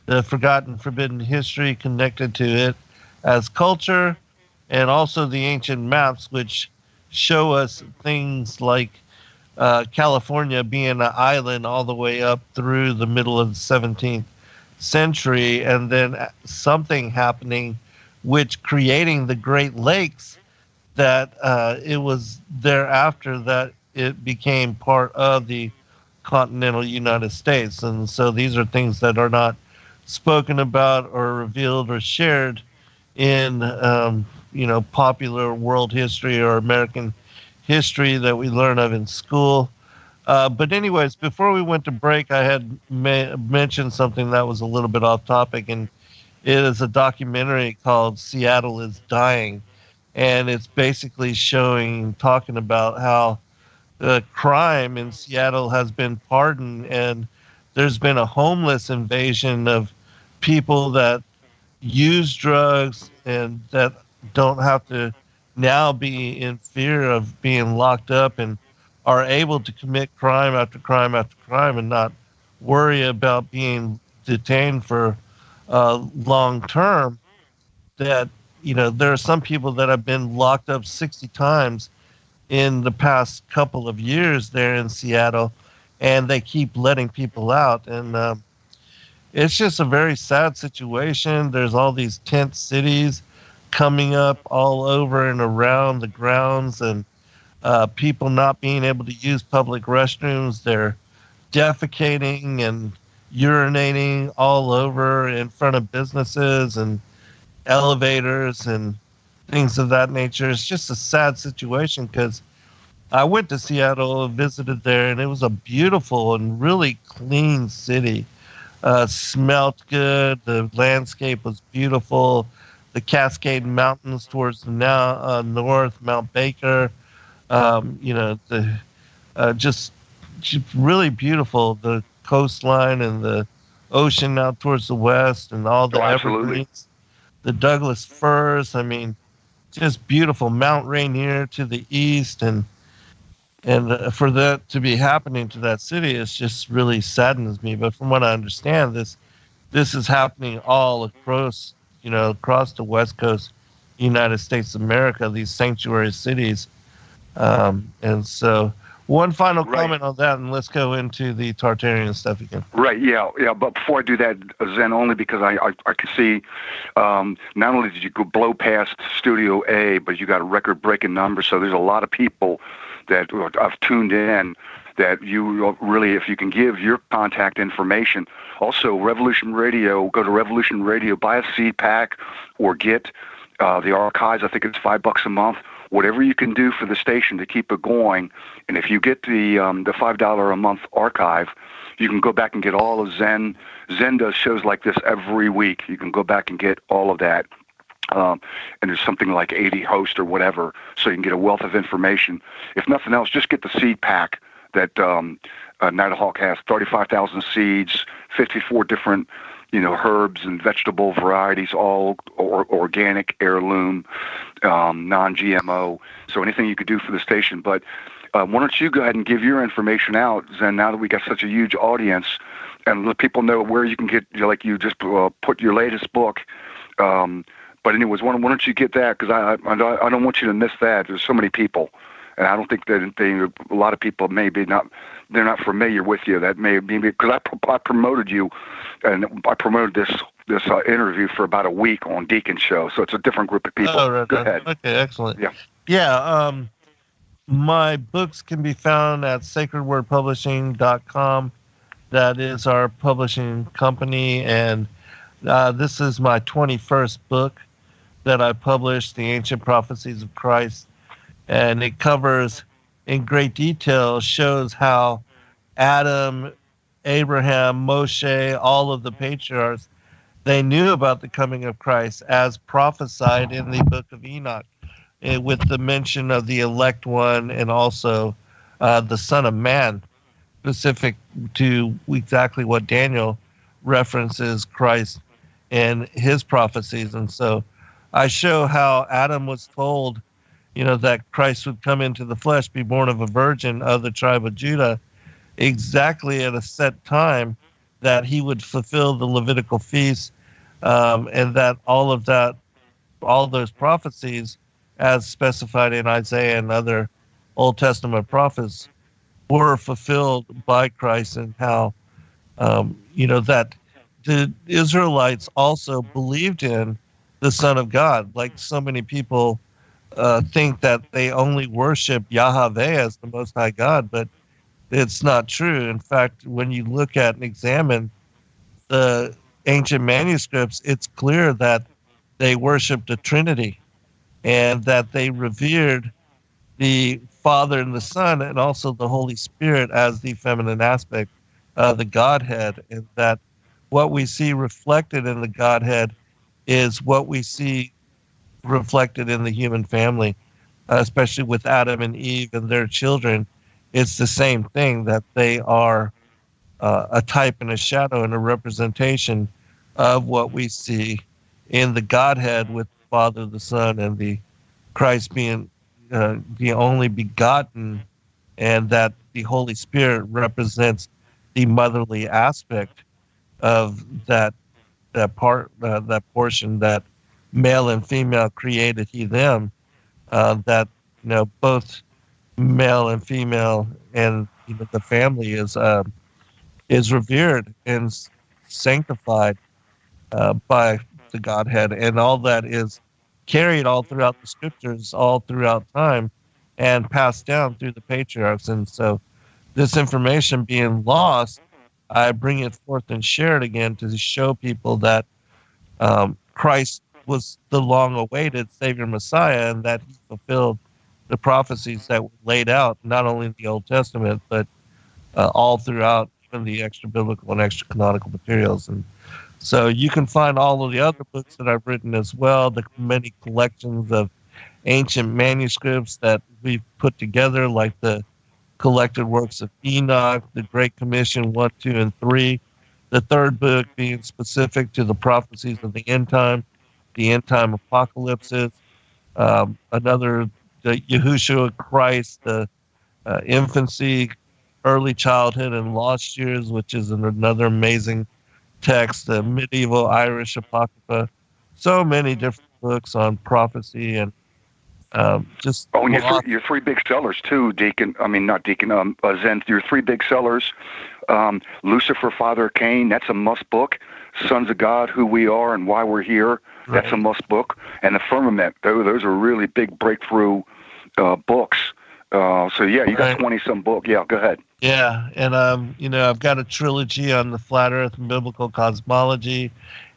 the forgotten, forbidden history connected to it as culture, and also the ancient maps which show us things like California being an island all the way up through the middle of the 17th century, and then something happening which creating the Great Lakes, that it was thereafter that it became part of the continental United States. And so these are things that are not spoken about or revealed or shared in popular world history or American history that we learn of in school. But anyways, before we went to break, I had mentioned something that was a little bit off topic, and it is a documentary called Seattle is Dying. And it's basically talking about how the crime in Seattle has been pardoned, and there's been a homeless invasion of people that use drugs and that don't have to now be in fear of being locked up and are able to commit crime after crime after crime and not worry about being detained for long term. That, there are some people that have been locked up 60 times in the past couple of years there in Seattle, and they keep letting people out. And it's just a very sad situation. There's all these tent cities coming up all over and around the grounds, and people not being able to use public restrooms. They're defecating and urinating all over in front of businesses and elevators and things of that nature. It's just a sad situation because I went to Seattle and visited there, and it was a beautiful and really clean city. Smelled good. The landscape was beautiful. The Cascade Mountains towards the north, Mount Baker, just really beautiful. The coastline and the ocean out towards the west, and all the evergreens, the Douglas firs. I mean, just beautiful. Mount Rainier to the east, and for that to be happening to that city, it's just really saddens me. But from what I understand, this is happening all across the West Coast, United States of America, these sanctuary cities. And so one final comment on that, and let's go into the Tartarian stuff again.
Right, yeah. But before I do that, Zen, only because I can see not only did you go blow past Studio A, but you got a record-breaking number, so there's a lot of people that I've tuned in that you really, if you can give your contact information. Also, Revolution Radio, go to Revolution Radio, buy a seed pack or get the archives. I think it's $5 a month. Whatever you can do for the station to keep it going. And if you get the $5 a month archive, you can go back and get all of Zen. Zen does shows like this every week. You can go back and get all of that. And there's something like 80 hosts or whatever, so you can get a wealth of information. If nothing else, just get the seed pack that Nighthawk has. 35,000 seeds, 54 different herbs and vegetable varieties, all organic, heirloom, non-GMO. So anything you could do for the station. But why don't you go ahead and give your information out, Zen, now that we got such a huge audience, and let people know where you can get, like you just put your latest book. But anyways, why don't you get that? Because I don't want you to miss that. There's so many people. And I don't think that a lot of people maybe they're not familiar with you. That may be because I promoted you, and I promoted this interview for about a week on Deacon's show. So it's a different group of people.
Oh, right.
Go ahead.
Okay, excellent.
Yeah.
My books can be found at sacredwordpublishing.com. That is our publishing company, and this is my 21st book that I published, The Ancient Prophecies of Christ. And it covers in great detail, shows how Adam, Abraham, Moshe, all of the patriarchs, they knew about the coming of Christ as prophesied in the book of Enoch, with the mention of the elect one and also the Son of Man, specific to exactly what Daniel references Christ and his prophecies. And so I show how Adam was told that Christ would come into the flesh, be born of a virgin of the tribe of Judah, exactly at a set time that he would fulfill the Levitical feast, and that all those prophecies, as specified in Isaiah and other Old Testament prophets, were fulfilled by Christ, and how that the Israelites also believed in the Son of God. Like so many people think that they only worship Yahweh as the Most High God, but it's not true. In fact, when you look at and examine the ancient manuscripts, it's clear that they worshiped the Trinity and that they revered the Father and the Son and also the Holy Spirit as the feminine aspect of the Godhead, and that what we see reflected in the Godhead is what we see reflected in the human family, especially with Adam and Eve and their children. It's the same thing, that they are a type and a shadow and a representation of what we see in the Godhead, with the Father, the Son, and the Christ being the only begotten, and that the Holy Spirit represents the motherly aspect of that portion, that male and female created he them, that both male and female, and the family is revered and sanctified by the Godhead, and all that is carried all throughout the scriptures, all throughout time, and passed down through the patriarchs. And so, this information being lost, I bring it forth and share it again to show people that Christ was the long-awaited Savior Messiah, and that he fulfilled the prophecies that were laid out, not only in the Old Testament, but all throughout even the extra-biblical and extra-canonical materials. And so you can find all of the other books that I've written as well, the many collections of ancient manuscripts that we've put together, like the collected works of Enoch, the Great Commission 1, 2, and 3, the third book being specific to the prophecies of the end time apocalypses, another, the Yahushua Christ, the infancy, early childhood, and lost years, which is another amazing text, the medieval Irish Apocrypha, so many different books on prophecy, and just...
Oh, and your three big sellers, too, Deacon. I mean, not Deacon, Zen. Your three big sellers, Lucifer, Father Cain, that's a must book. Sons of God, Who We Are and Why We're Here, that's a must book. And The Firmament, those are really big breakthrough books. So, yeah, you got 20-some books. Yeah, go ahead.
Yeah, and I've got a trilogy on the flat Earth and biblical cosmology,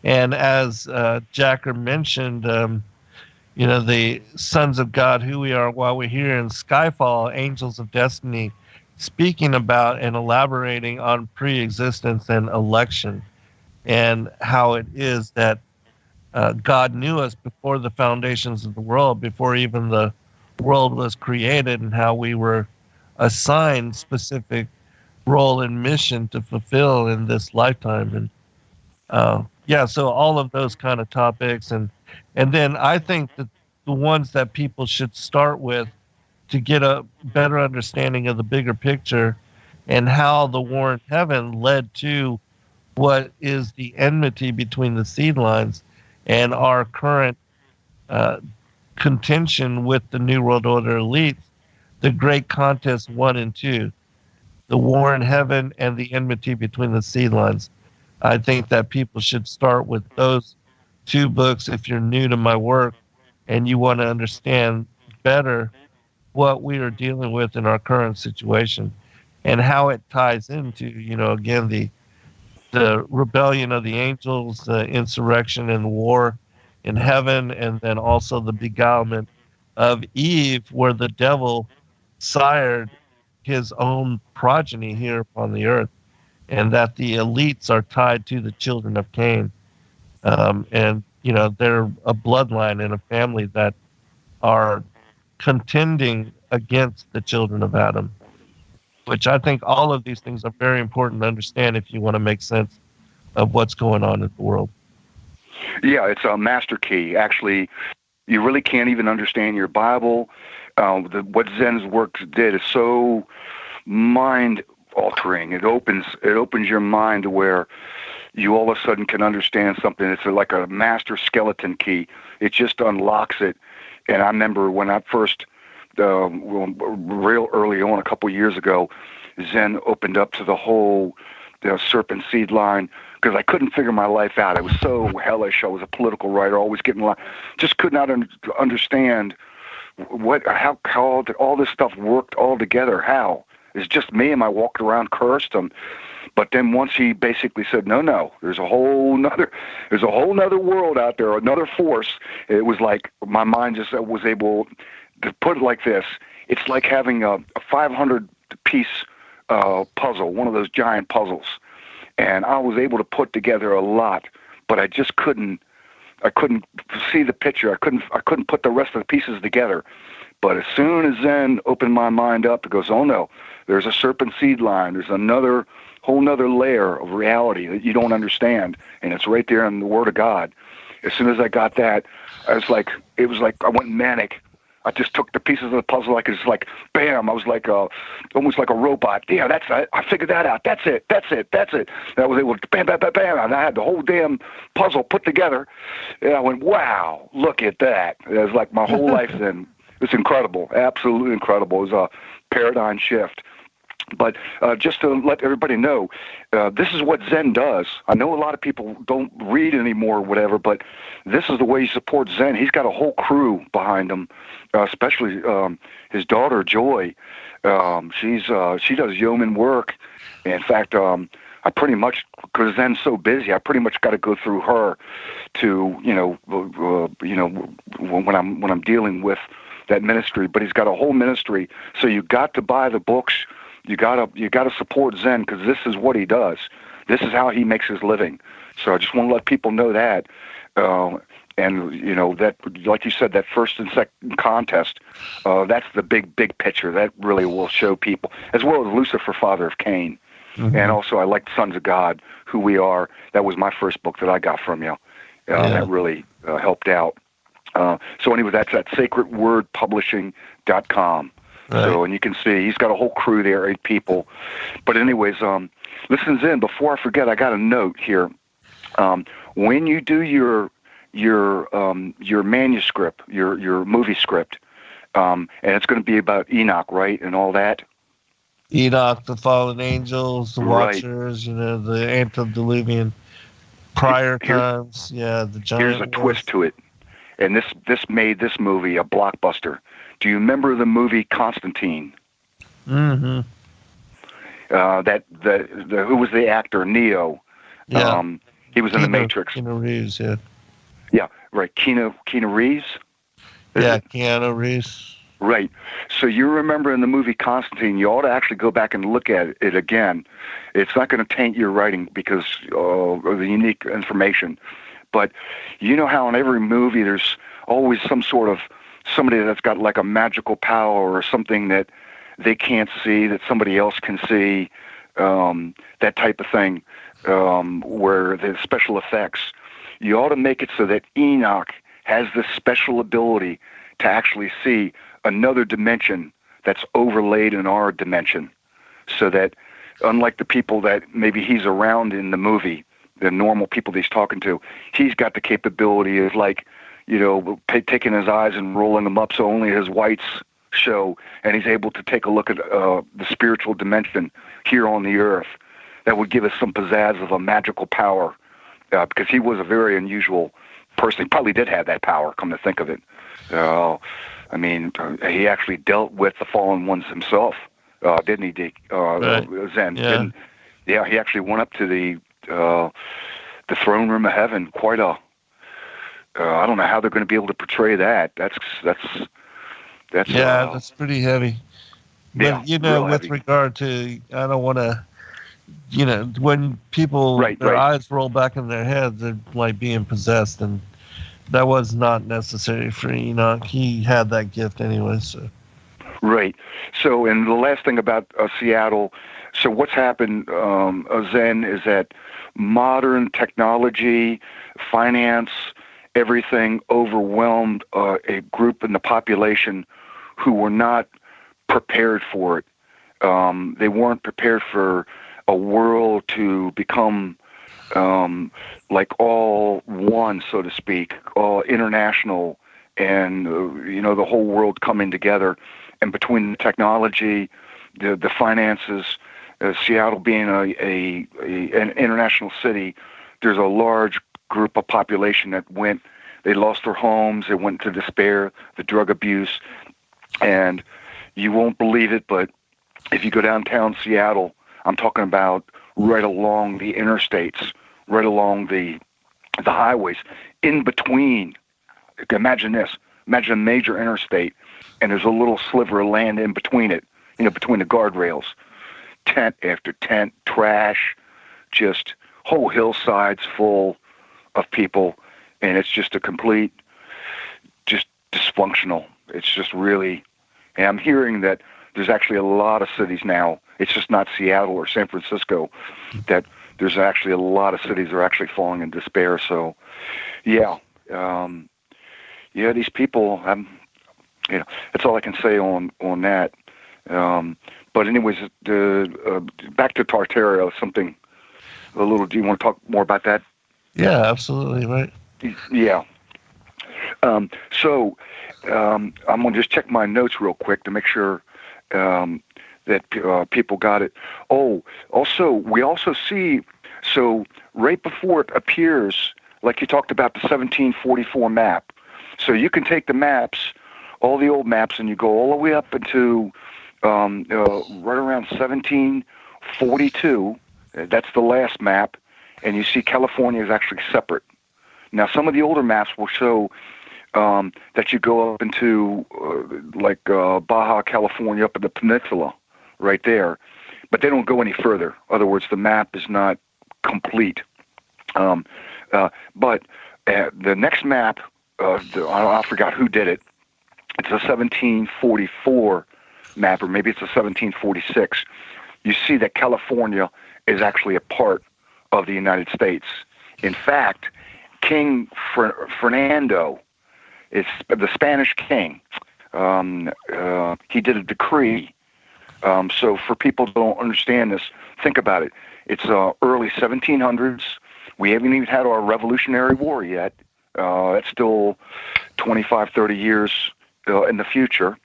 and as Jacker mentioned, the Sons of God, Who We Are, While We're Here, and Skyfall, Angels of Destiny, speaking about and elaborating on pre-existence and election, and how it is that God knew us before the foundations of the world, before even the world was created, and how we were assigned specific role and mission to fulfill in this lifetime. And so all of those kind of topics, and then I think that the ones that people should start with to get a better understanding of the bigger picture and how the war in heaven led to what is the enmity between the seed lines and our current contention with the New World Order elites, the Great Contest 1 and 2, the war in heaven and the enmity between the seed lines. I think that people should start with those two books if you're new to my work and you want to understand better what we are dealing with in our current situation and how it ties into, again, the rebellion of the angels, the insurrection and war in heaven, and then also the beguilement of Eve, where the devil sired his own progeny here upon the earth, and that the elites are tied to the children of Cain. And they're a bloodline and a family that are contending against the children of Adam, which I think all of these things are very important to understand if you want to make sense of what's going on in the world.
Yeah, it's a master key. Actually, you really can't even understand your Bible. What Zen's work did is so mind-altering. It opens your mind to where you all of a sudden can understand something. It's like a master skeleton key. It just unlocks it. And I remember when I first, real early on, a couple of years ago, Zen opened up to the whole serpent seed line, because I couldn't figure my life out. I was so hellish. I was a political writer, always getting just could not understand how all this stuff worked all together. How? It's just me, and I walked around cursed him. But then once he basically said, no, there's a whole nother world out there, another force. It was like my mind just was able to put it like this. It's like having a 500-piece puzzle, one of those giant puzzles. And I was able to put together a lot, but I just couldn't see the picture. I couldn't put the rest of the pieces together. But as soon as Zen opened my mind up, it goes, oh no, there's a serpent seed line. There's whole nother layer of reality that you don't understand, and it's right there in the Word of God. As soon as I got that, it was like I went manic. I just took the pieces of the puzzle, like it's like bam. I was like almost like a robot. Yeah, that's it. I figured that out. That's it. And I was able to bam, and I had the whole damn puzzle put together. And I went, wow, look at that. It was like my whole life then. It's incredible, absolutely incredible. It was a paradigm shift. But just to let everybody know, this is what Zen does. I know a lot of people don't read anymore or whatever, but this is the way he supports Zen. He's got a whole crew behind him, especially his daughter, Joy. She does yeoman work. In fact, I pretty much, because Zen's so busy, I pretty much got to go through her to, when I'm dealing with that ministry. But he's got a whole ministry, so you got to buy the books. You gotta support Zen, because this is what he does. This is how he makes his living. So I just want to let people know that. And that, like you said, that first and second contest, that's the big picture. That really will show people, as well as Lucifer, father of Cain. Mm-hmm. And also I like Sons of God, Who We Are. That was my first book that I got from you. That really helped out. So anyway, that's at sacredwordpublishing.com. Right. So, and you can see he's got a whole crew there, 8 people. But anyways, listen, Zen, before I forget, I got a note here. When you do your manuscript, your movie script, and it's going to be about Enoch, right, and all that.
Enoch, the fallen angels, the Watchers, the antediluvian prior times. Yeah, the giant.
Here's a twist to it, and this made this movie a blockbuster. Do you remember the movie Constantine?
Mm-hmm.
Who was the actor? Neo.
Yeah.
He was in The Matrix.
Keanu Reeves, yeah.
Yeah, right. Keanu Reeves?
Keanu Reeves.
Right. So you remember in the movie Constantine, you ought to actually go back and look at it again. It's not going to taint your writing because of the unique information. But you know how in every movie there's always somebody that's got like a magical power or something that they can't see that somebody else can see, that type of thing, where the special effects. You ought to make it so that Enoch has this special ability to actually see another dimension that's overlaid in our dimension, so that unlike the people that maybe he's around in the movie, the normal people that he's talking to, he's got the capability of taking his eyes and rolling them up so only his whites show, and he's able to take a look at the spiritual dimension here on the earth. That would give us some pizzazz of a magical power, because he was a very unusual person. He probably did have that power, come to think of it. He actually dealt with the fallen ones himself, didn't he,
right.
Zen?
Yeah.
He actually went up to the throne room of heaven. Quite a... I don't know how they're going to be able to portray that. That's
pretty heavy. But with regard to, I don't want to, when people their eyes roll back in their heads, they're like being possessed, and that was not necessary for Enoch. He had that gift anyway. So.
Right. So, and the last thing about Seattle. So, what's happened, Zen, is that modern technology, finance, everything overwhelmed a group in the population who were not prepared for it. They weren't prepared for a world to become like all one, so to speak, all international, and the whole world coming together. And between the technology, the finances, Seattle being an international city, there's a large group of population that they lost their homes, they went into despair, the drug abuse, and you won't believe it, but if you go downtown Seattle, I'm talking about right along the interstates, right along the highways, in between. Imagine this. Imagine a major interstate, and there's a little sliver of land in between it, between the guardrails. Tent after tent, trash, just whole hillsides full of people, and it's just a complete, just dysfunctional. It's just really, and I'm hearing that there's actually a lot of cities now, it's just not Seattle or San Francisco, that there's actually a lot of cities that are actually falling in despair. So, yeah, these people, that's all I can say on that. But anyways, back to Tartaria, something a little. Do you want to talk more about that?
Yeah, absolutely, right.
Yeah. So I'm going to just check my notes real quick to make sure that people got it. Oh, also, we also see, so right before it appears, like you talked about the 1744 map. So you can take the maps, all the old maps, and you go all the way up into right around 1742. That's the last map, and you see California is actually separate. Now, some of the older maps will show that you go up into Baja California, up in the peninsula, right there, but they don't go any further. In other words, the map is not complete. But the next map, I forgot who did it. It's a 1744 map, or maybe it's a 1746. You see that California is actually a part of the United States. In fact, King Fernando is the Spanish king. He did a decree. So for people who don't understand this, think about it. It's early 1700s. We haven't even had our Revolutionary War yet. That's still 25, 30 years in the future.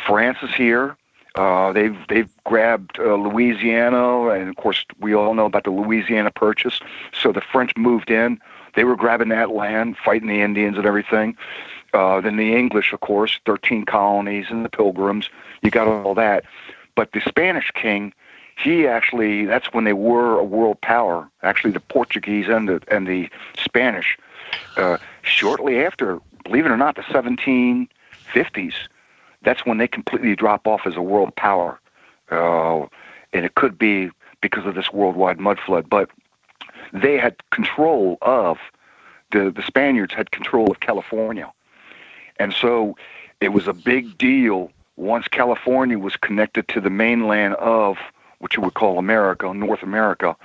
France is here. They've grabbed Louisiana, and of course we all know about the Louisiana Purchase. So the French moved in. They were grabbing that land, fighting the Indians and everything. Then the English, of course, 13 colonies and the Pilgrims. You got all that. But the Spanish king, that's when they were a world power. Actually, the Portuguese and the Spanish. Shortly after, believe it or not, the 1750s, that's when they completely drop off as a world power. And it could be because of this worldwide mud flood. But they had control of, the Spaniards had control of California. And so it was a big deal once California was connected to the mainland of what you would call America, North America,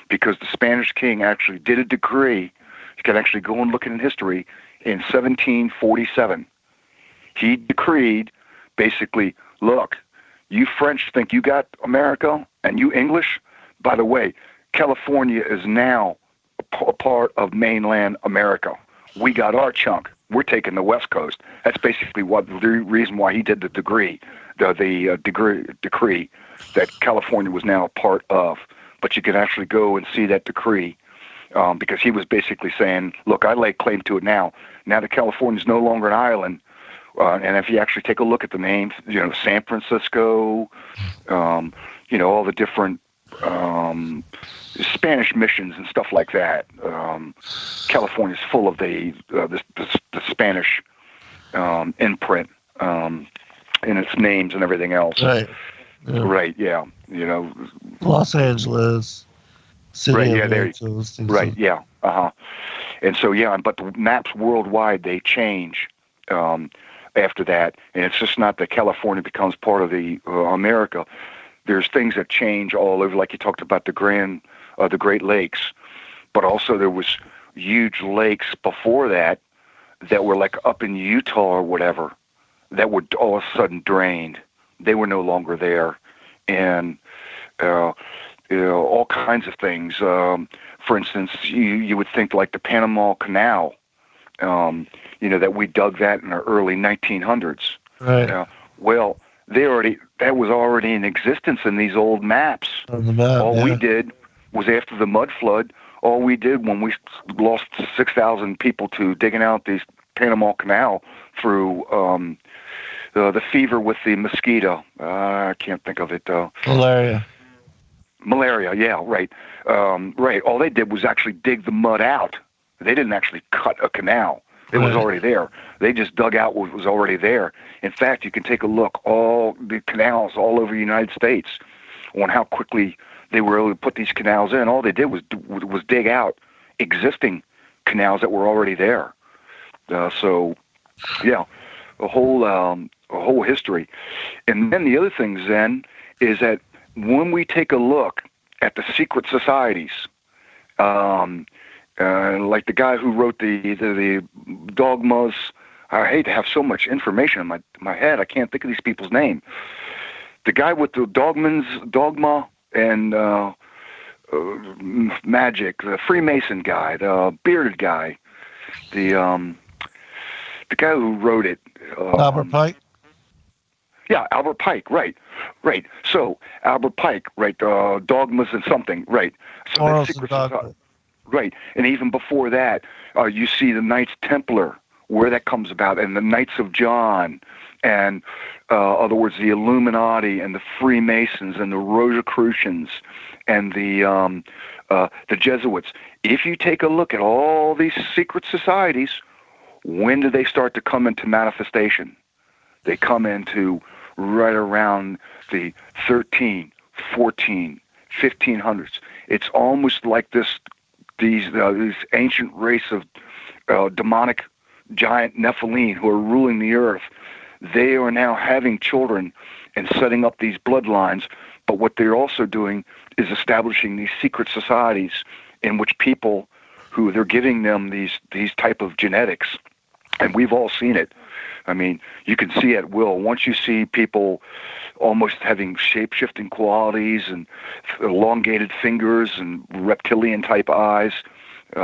because the Spanish king actually did a decree. You can actually go and look in history. In 1747, he decreed, basically, look, you French think you got America, and you English, by the way, California is now a part of mainland America. We got our chunk. We're taking the West Coast. That's basically the reason why he did the decree that California was now a part of. But you can actually go and see that decree because he was basically saying, look, I lay claim to it now. Now that California is no longer an island, and if you actually take a look at the names, San Francisco, all the different Spanish missions and stuff like that. California's full of the Spanish imprint in its names and everything else.
Right. Yeah.
Right. Yeah.
Los Angeles, City
right.
of
Yeah. There.
Angels,
Right. Yeah. And so but the maps worldwide they change after that, and it's just not that California becomes part of the America. There's things that change all over, like you talked about the Great Lakes, but also there was huge lakes before that were like up in Utah or whatever that were all of a sudden drained. They were no longer there, and all kinds of things. For instance, you would think like the Panama Canal, that we dug that in the early 1900s.
Right.
Well, that was already in existence in these old maps.
On the map,
All we did was after the mud flood, all we did when we lost 6,000 people to digging out these Panama Canal through the fever with the mosquito. I can't think of it. Malaria, yeah, right. Right. All they did was actually dig the mud out. They didn't actually cut a canal. It was already there. They just dug out what was already there. In fact, you can take a look, all the canals all over the United States, on how quickly they were able to put these canals in. All they did was dig out existing canals that were already there. So, yeah, a whole history. And then the other thing, Zen, is that when we take a look at the secret societies, like the guy who wrote the dogmas, I hate to have so much information in my head. I can't think of these people's name. The guy with the dogma and magic, the Freemason guy, the bearded guy, the guy who wrote it.
Albert Pike?
Yeah, Albert Pike, right. So, Albert Pike, right, dogmas and something, right. So
Morals and dogmas.
Right, and even before that, you see the Knights Templar, where that comes about, and the Knights of John, and other words, the Illuminati, and the Freemasons, and the Rosicrucians, and the Jesuits. If you take a look at all these secret societies, when do they start to come into manifestation? They come into right around the 13, 14, 1500s. It's almost like these ancient race of demonic giant Nephilim who are ruling the earth. They are now having children and setting up these bloodlines, but what they're also doing is establishing these secret societies in which people who they're giving them these type of genetics, and we've all seen it. I mean, you can see at will. Once you see people almost having shape-shifting qualities and elongated fingers and reptilian-type eyes, you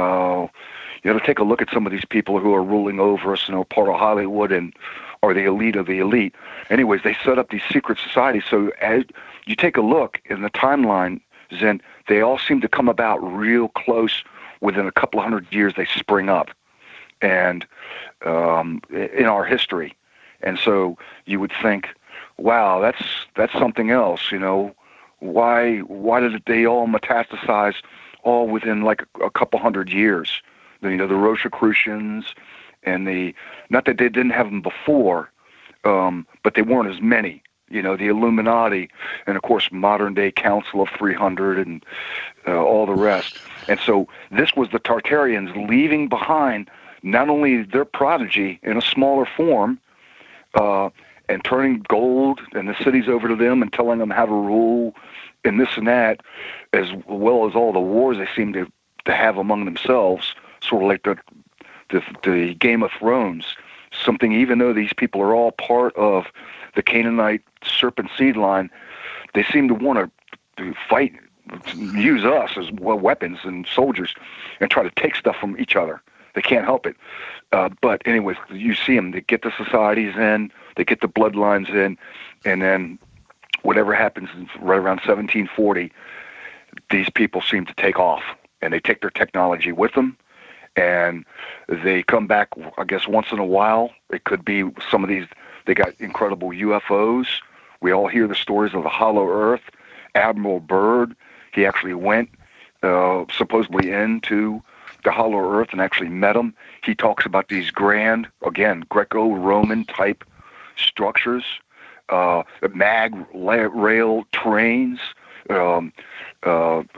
got to take a look at some of these people who are ruling over us and are part of Hollywood and are the elite of the elite. Anyways, they set up these secret societies. So as you take a look in the timeline, Zen, they all seem to come about real close. Within a couple of 100 years, they spring up. And in our history, and so you would think, wow, that's something else, you know. Why did they all metastasize all within like a couple 100 years? You know, the Rosicrucians and not that they didn't have them before, but they weren't as many. You know, the Illuminati, and of course modern day Council of 300 and all the rest. And so this was the Tartarians leaving behind not only their prodigy in a smaller form, and turning gold and the cities over to them and telling them how to rule and this and that, as well as all the wars they seem to have among themselves, sort of like the Game of Thrones. Something, even though these people are all part of the Canaanite serpent seed line, they seem to want to fight, use us as weapons and soldiers, and try to take stuff from each other. They can't help it. But anyways, you see them. They get the societies in, they get the bloodlines in, and then whatever happens right around 1740, these people seem to take off, and they take their technology with them, and they come back, I guess, once in a while. It could be some of these, they got incredible UFOs. We all hear the stories of the Hollow Earth. Admiral Byrd, he actually went supposedly into the Hollow Earth and actually met them. He talks about these grand, again, Greco-Roman type structures, mag rail trains,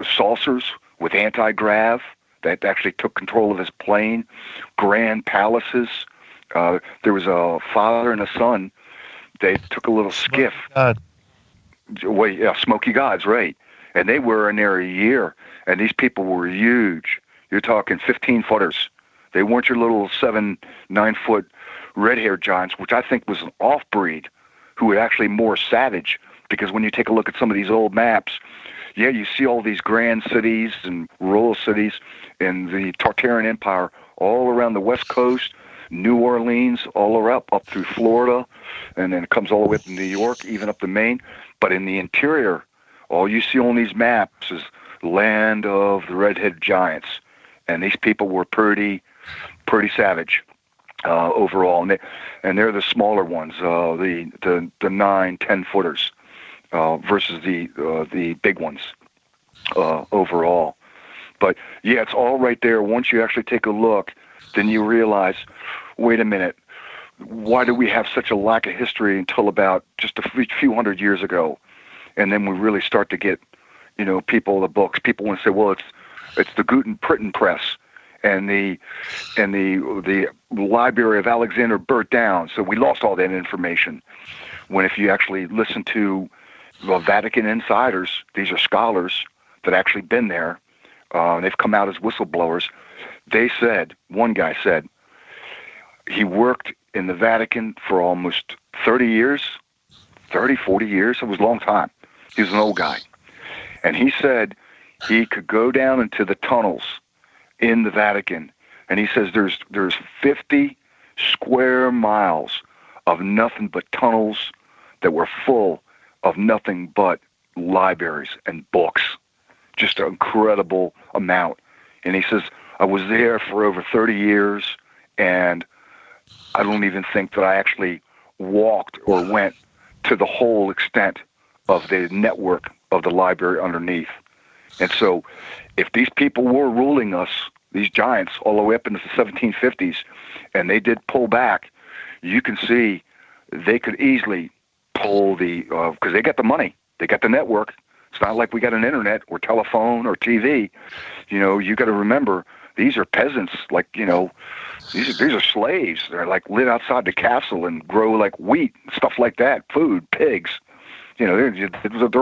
saucers with anti-grav that actually took control of his plane, grand palaces. There was a father and a son. They took a little skiff. Wait, yeah, Smoky Gods, right. And they were in there a year, and these people were huge. You're talking 15-footers. They weren't your little 7-9 foot red-haired giants, which I think was an off-breed, who were actually more savage, because when you take a look at some of these old maps, yeah, you see all these grand cities and rural cities in the Tartarian Empire all around the West Coast, New Orleans, all are up through Florida, and then it comes all the way up to New York, even up to Maine. But in the interior, all you see on these maps is land of the redhead giants, and these people were pretty savage overall, and they're the smaller ones, the 9-10 footers versus the big ones overall. But yeah, it's all right there. Once you actually take a look, then you realize, wait a minute, why do we have such a lack of history until about just a few hundred years ago? And then we really start to get, people, the books. People want to say, well, it's the Guten printing press, and the Library of Alexander burnt down, so we lost all that information. When if you actually listen to the Vatican insiders, these are scholars that actually been there. They've come out as whistleblowers. They said, one guy said, he worked in the Vatican for almost 30 years, 30, 40 years. It was a long time. He was an old guy. And he said he could go down into the tunnels in the Vatican. And he says there's 50 square miles of nothing but tunnels that were full of nothing but libraries and books. Just an incredible amount. And he says, I was there for over 30 years, and I don't even think that I actually walked or went to the whole extent of the network of the library underneath. And so if these people were ruling us, these giants, all the way up into the 1750s, and they did pull back, you can see they could easily pull because they got the money, they got the network. It's not like we got an internet or telephone or TV. You got to remember, these are peasants, these are slaves. They're live outside the castle and grow wheat, stuff like that, food, pigs. Their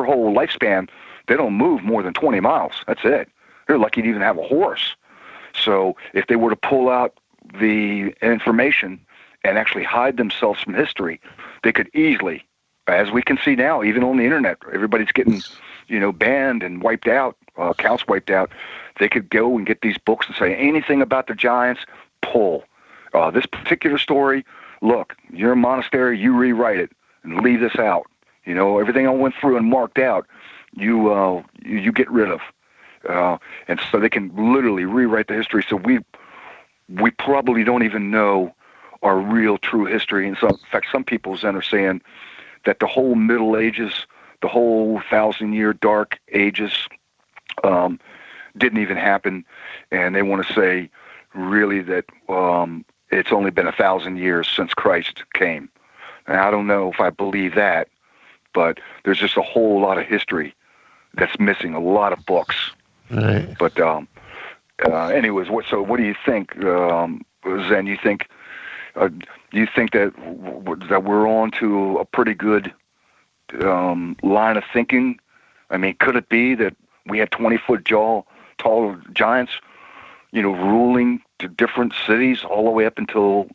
whole lifespan, they don't move more than 20 miles. That's it. They're lucky to even have a horse. So if they were to pull out the information and actually hide themselves from history, they could easily, as we can see now, even on the internet, everybody's getting, banned and wiped out, accounts wiped out. They could go and get these books and say anything about the giants, pull. This particular story, look, you're a monastery, you rewrite it and leave this out. Everything I went through and marked out, you get rid of. And so they can literally rewrite the history. So we probably don't even know our real true history. And so, in fact, some people, Zen, are saying that the whole Middle Ages, the whole 1,000-year Dark Ages, didn't even happen. And they want to say, really, that it's only been 1,000 years since Christ came. And I don't know if I believe that, but there's just a whole lot of history that's missing, a lot of books.
Right.
But anyways, what do you think, Zen? You think that we're on to a pretty good line of thinking? I mean, could it be that we had 20-foot tall giants, ruling to different cities all the way up until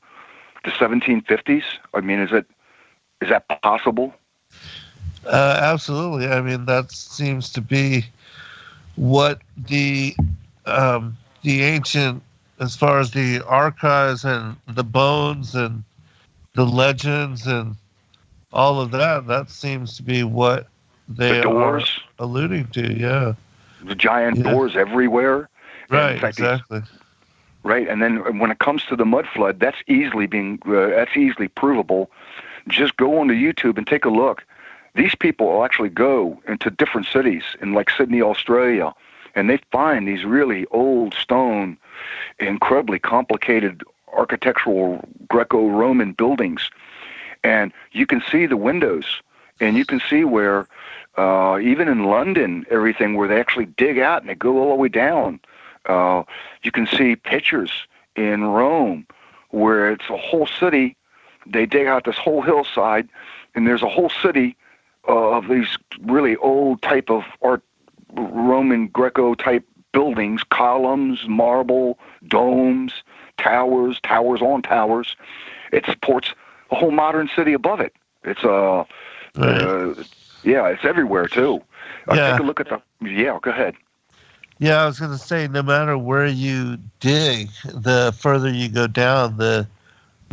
the 1750s? I mean, is that possible?
Absolutely. I mean, that seems to be what the ancient, as far as the archives and the bones and the legends and all of that seems to be what they are alluding to. Yeah,
the giant doors everywhere.
Right. Exactly.
Right, and then when it comes to the mud flood, that's easily provable. Just go onto YouTube and take a look. These people will actually go into different cities in Sydney, Australia, and they find these really old stone, incredibly complicated architectural Greco-Roman buildings. And you can see the windows, and you can see where, even in London, everything where they actually dig out and they go all the way down. You can see pictures in Rome where it's a whole city. They dig out this whole hillside, and there's a whole city of these really old type of art, Roman Greco type buildings, columns, marble, domes, towers on towers. It supports a whole modern city above it. It's it's everywhere too. Take a look at go ahead.
Yeah, I was going to say, no matter where you dig, the further you go down, the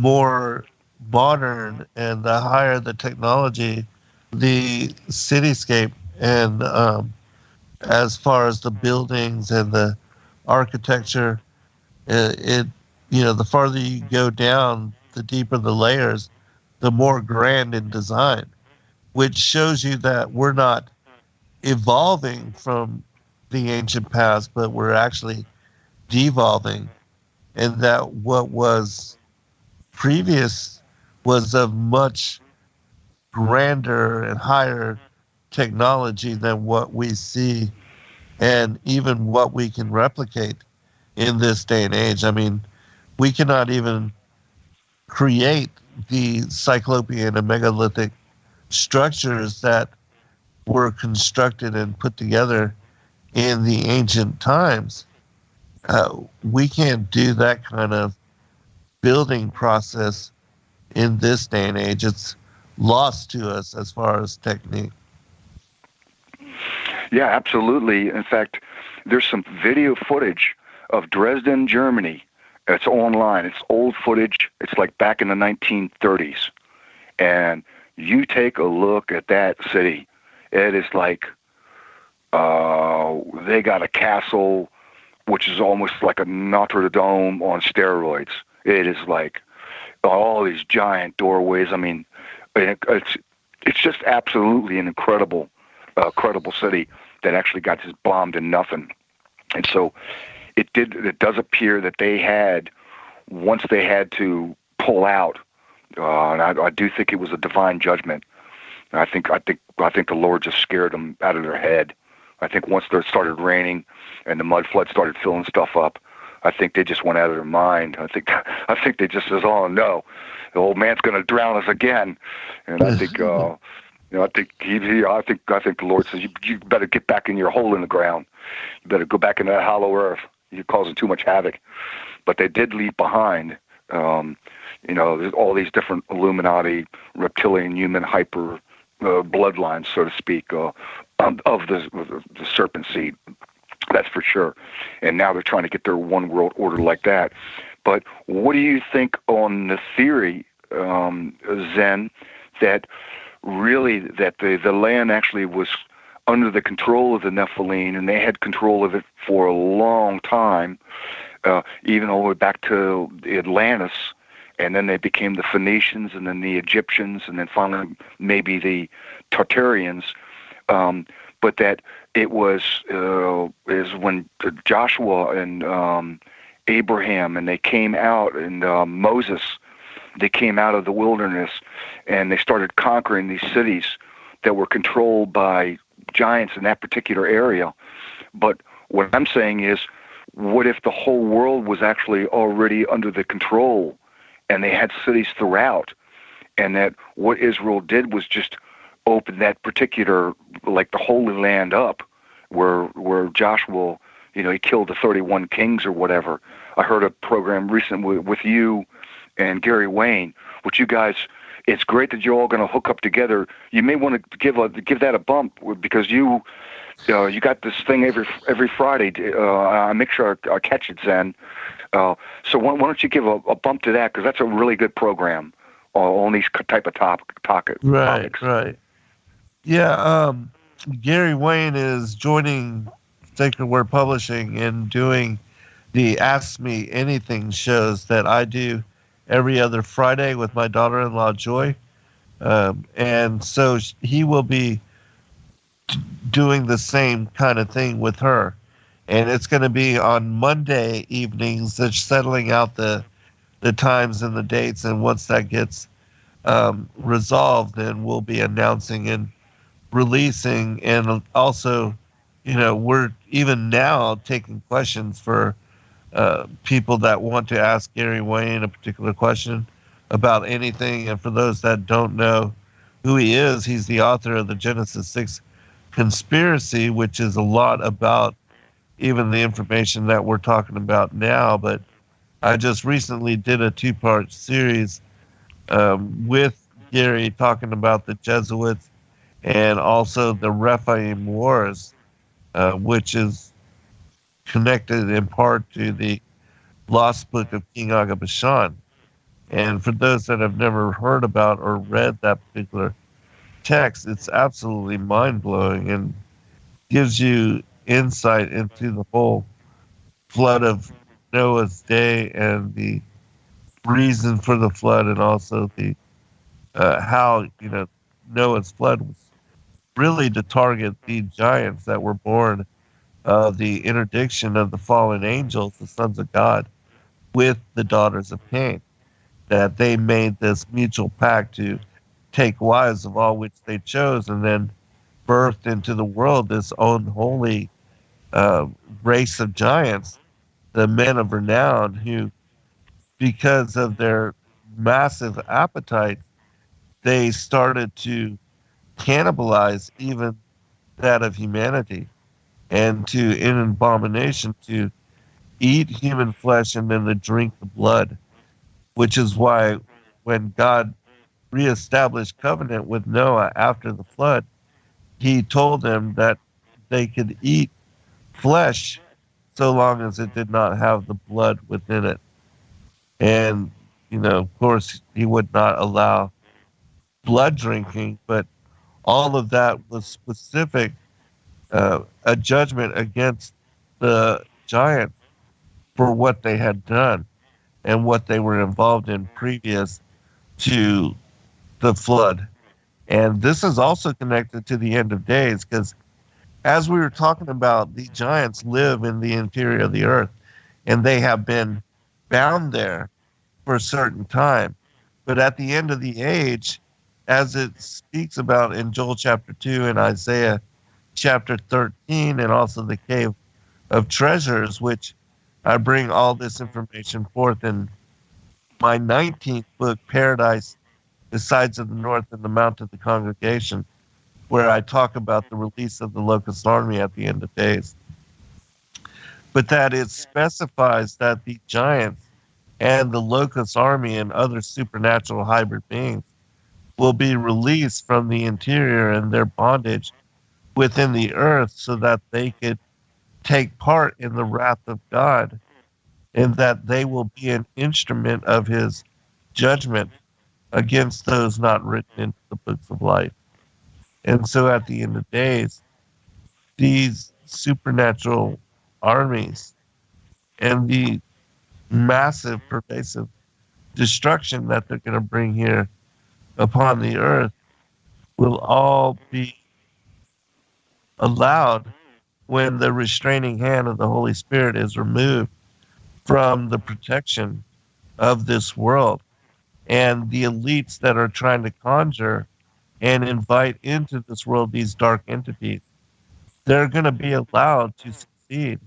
more modern and the higher the technology, the cityscape, and as far as the buildings and the architecture, it the farther you go down, the deeper the layers, the more grand in design, which shows you that we're not evolving from the ancient past, but we're actually devolving, and that what was previous was of much grander and higher technology than what we see and even what we can replicate in this day and age. I mean, we cannot even create the cyclopean and megalithic structures that were constructed and put together in the ancient times. We can't do that kind of building process in this day and age. It's lost to us as far as technique.
Yeah, absolutely. In fact, there's some video footage of Dresden, Germany. It's online. It's old footage. It's like back in the 1930s. And you take a look at that city. It is like they got a castle, which is almost like a Notre Dame on steroids. It is like all these giant doorways. I mean, it's just absolutely an incredible city that actually got just bombed and nothing. And so it does appear that they had, once they had to pull out, and I do think it was a divine judgment. I think the Lord just scared them out of their head. I think once it started raining and the mudfloods started filling stuff up, I think they just went out of their mind. I think they just says, "Oh no, the old man's going to drown us again." And I think, I think the Lord says, "You better get back in your hole in the ground. You better go back in that hollow earth. You're causing too much havoc." But they did leave behind, there's all these different Illuminati, reptilian, human, hyper bloodlines, so to speak, of the serpent seed. That's for sure. And now they're trying to get their one world order like that. But what do you think on the theory, Zen, that really that the land actually was under the control of the Nephilim, and they had control of it for a long time, even all the way back to Atlantis, and then they became the Phoenicians, and then the Egyptians, and then finally maybe the Tartarians, but that it was is when Joshua and Abraham, and they came out, and Moses, they came out of the wilderness, and they started conquering these cities that were controlled by giants in that particular area. But what I'm saying is, what if the whole world was actually already under the control, and they had cities throughout, and that what Israel did was just open that particular, like the Holy Land up, where Joshua, he killed the 31 kings or whatever. I heard a program recently with you and Gary Wayne, which you guys, it's great that you're all going to hook up together. You may want to give that a bump, because you got this thing every Friday. I make sure I catch it, Zen. So why don't you give a bump to that, because that's a really good program on these type of topics.
Right. Yeah, Gary Wayne is joining Sacred Word Publishing and doing the Ask Me Anything shows that I do every other Friday with my daughter-in-law, Joy. And so he will be doing the same kind of thing with her. And it's going to be on Monday evenings. They're settling out the times and the dates. And once that gets resolved, then we'll be announcing and releasing. And also, we're even now taking questions for people that want to ask Gary Wayne a particular question about anything. And for those that don't know who he is, he's the author of the Genesis 6 Conspiracy, which is a lot about even the information that we're talking about now. But I just recently did a 2-part series with Gary talking about the Jesuits and also the Rephaim Wars, which is connected in part to the Lost Book of King Aga Bashan. And for those that have never heard about or read that particular text, it's absolutely mind-blowing and gives you insight into the whole flood of Noah's day and the reason for the flood, and also the how Noah's flood was really to target the giants that were born of the interdiction of the fallen angels, the sons of God, with the daughters of Cain. That they made this mutual pact to take wives of all which they chose, and then birthed into the world this unholy race of giants, the men of renown, who, because of their massive appetite, they started to cannibalize even that of humanity, and to, in abomination, to eat human flesh and then to drink the blood, which is why when God reestablished covenant with Noah after the flood, he told them that they could eat flesh so long as it did not have the blood within it. And, of course, he would not allow blood drinking, but all of that was specific, a judgment against the giants for what they had done and what they were involved in previous to the flood. And this is also connected to the end of days, because as we were talking about, the giants live in the interior of the earth, and they have been bound there for a certain time. But at the end of the age, as it speaks about in Joel chapter 2 and Isaiah chapter 13, and also the cave of treasures, which I bring all this information forth in my 19th book, Paradise, the Sides of the North and the Mount of the Congregation, where I talk about the release of the locust army at the end of days. But that it specifies that the giants and the locust army and other supernatural hybrid beings will be released from the interior and their bondage within the earth, so that they could take part in the wrath of God, and that they will be an instrument of his judgment against those not written into the books of life. And so at the end of days, these supernatural armies and the massive, pervasive destruction that they're going to bring here upon the earth will all be allowed when the restraining hand of the Holy Spirit is removed from the protection of this world. And the elites that are trying to conjure and invite into this world these dark entities, they're going to be allowed to succeed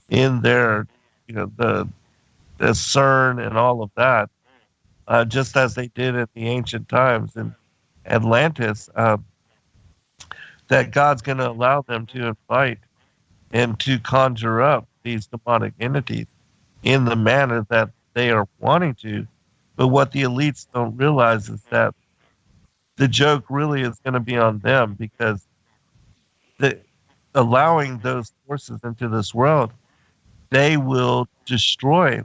in their, the CERN and all of that, just as they did at the ancient times in Atlantis, that God's going to allow them to invite and to conjure up these demonic entities in the manner that they are wanting to. But what the elites don't realize is that the joke really is going to be on them, because allowing those forces into this world, they will destroy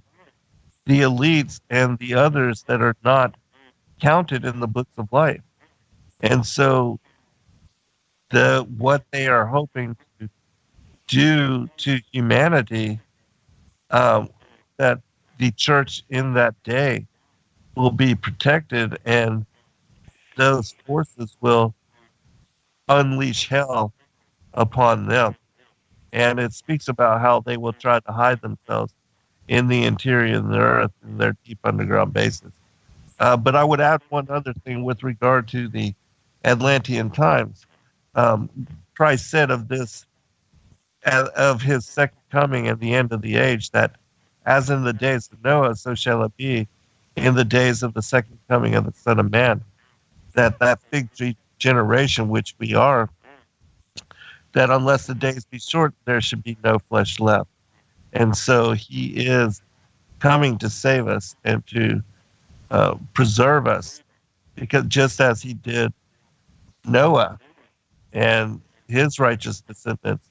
the elites and the others that are not counted in the books of life. And so what they are hoping to do to humanity, that the church in that day will be protected, and those forces will unleash hell upon them. And it speaks about how they will try to hide themselves in the interior of the earth in their deep underground bases. But I would add one other thing with regard to the Atlantean times. Christ said of this, of his second coming and the end of the age, that as in the days of Noah, so shall it be in the days of the second coming of the Son of Man. That fig tree generation, which we are, that unless the days be short, there should be no flesh left. And so he is coming to save us and to preserve us, because just as he did Noah and his righteous descendants,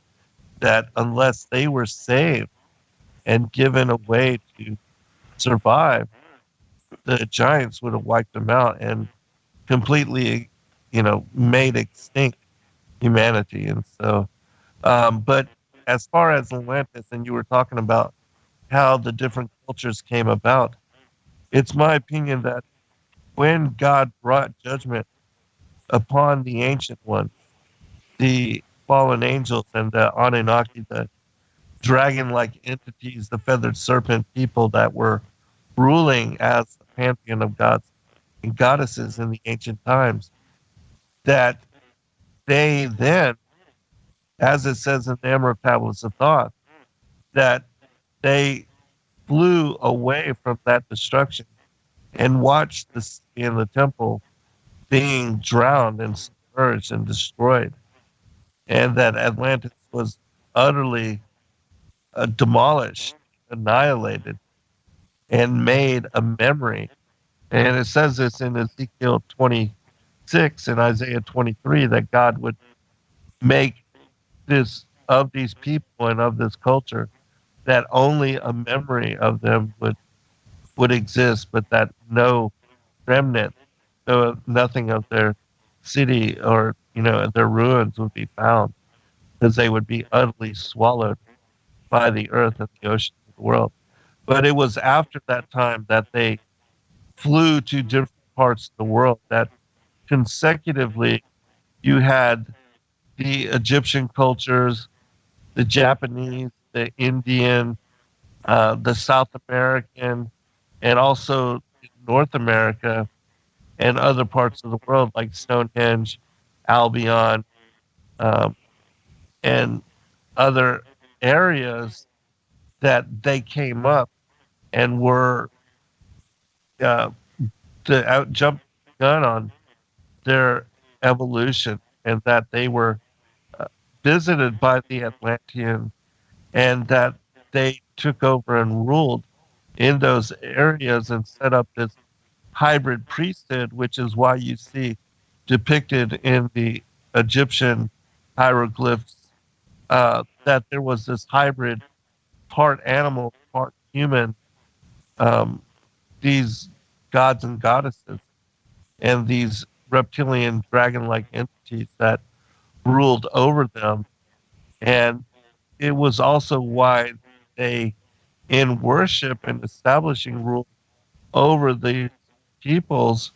that unless they were saved and given a way to survive, the giants would have wiped them out and completely, made extinct humanity. And so, but as far as Atlantis, and you were talking about how the different cultures came about, it's my opinion that when God brought judgment upon the ancient ones, the fallen angels and the Anunnaki, the dragon-like entities, the feathered serpent people that were ruling as a pantheon of gods and goddesses in the ancient times, that they then, as it says in the Emerald Tablets of Thoth, that they flew away from that destruction and watched the city and the temple being drowned and submerged and destroyed, and that Atlantis was utterly demolished, annihilated, and made a memory. And it says this in Ezekiel 26 and Isaiah 23 that God would make this of these people and of this culture, that only a memory of them would exist, but that no remnant, so nothing of their city or their ruins would be found, because they would be utterly swallowed by the earth and the ocean of the world. But it was after that time that they flew to different parts of the world, that consecutively you had the Egyptian cultures, the Japanese, the Indian, the South American, and also North America and other parts of the world like Stonehenge, Albion, and other areas, that they came up and were the out jump gun on their evolution, and that they were visited by the Atlanteans, and that they took over and ruled in those areas and set up this hybrid priesthood, which is why you see depicted in the Egyptian hieroglyphs that there was this hybrid, part animal, part human, these gods and goddesses, and these reptilian dragon-like entities that ruled over them. And it was also why they, in worship and establishing rule over the peoples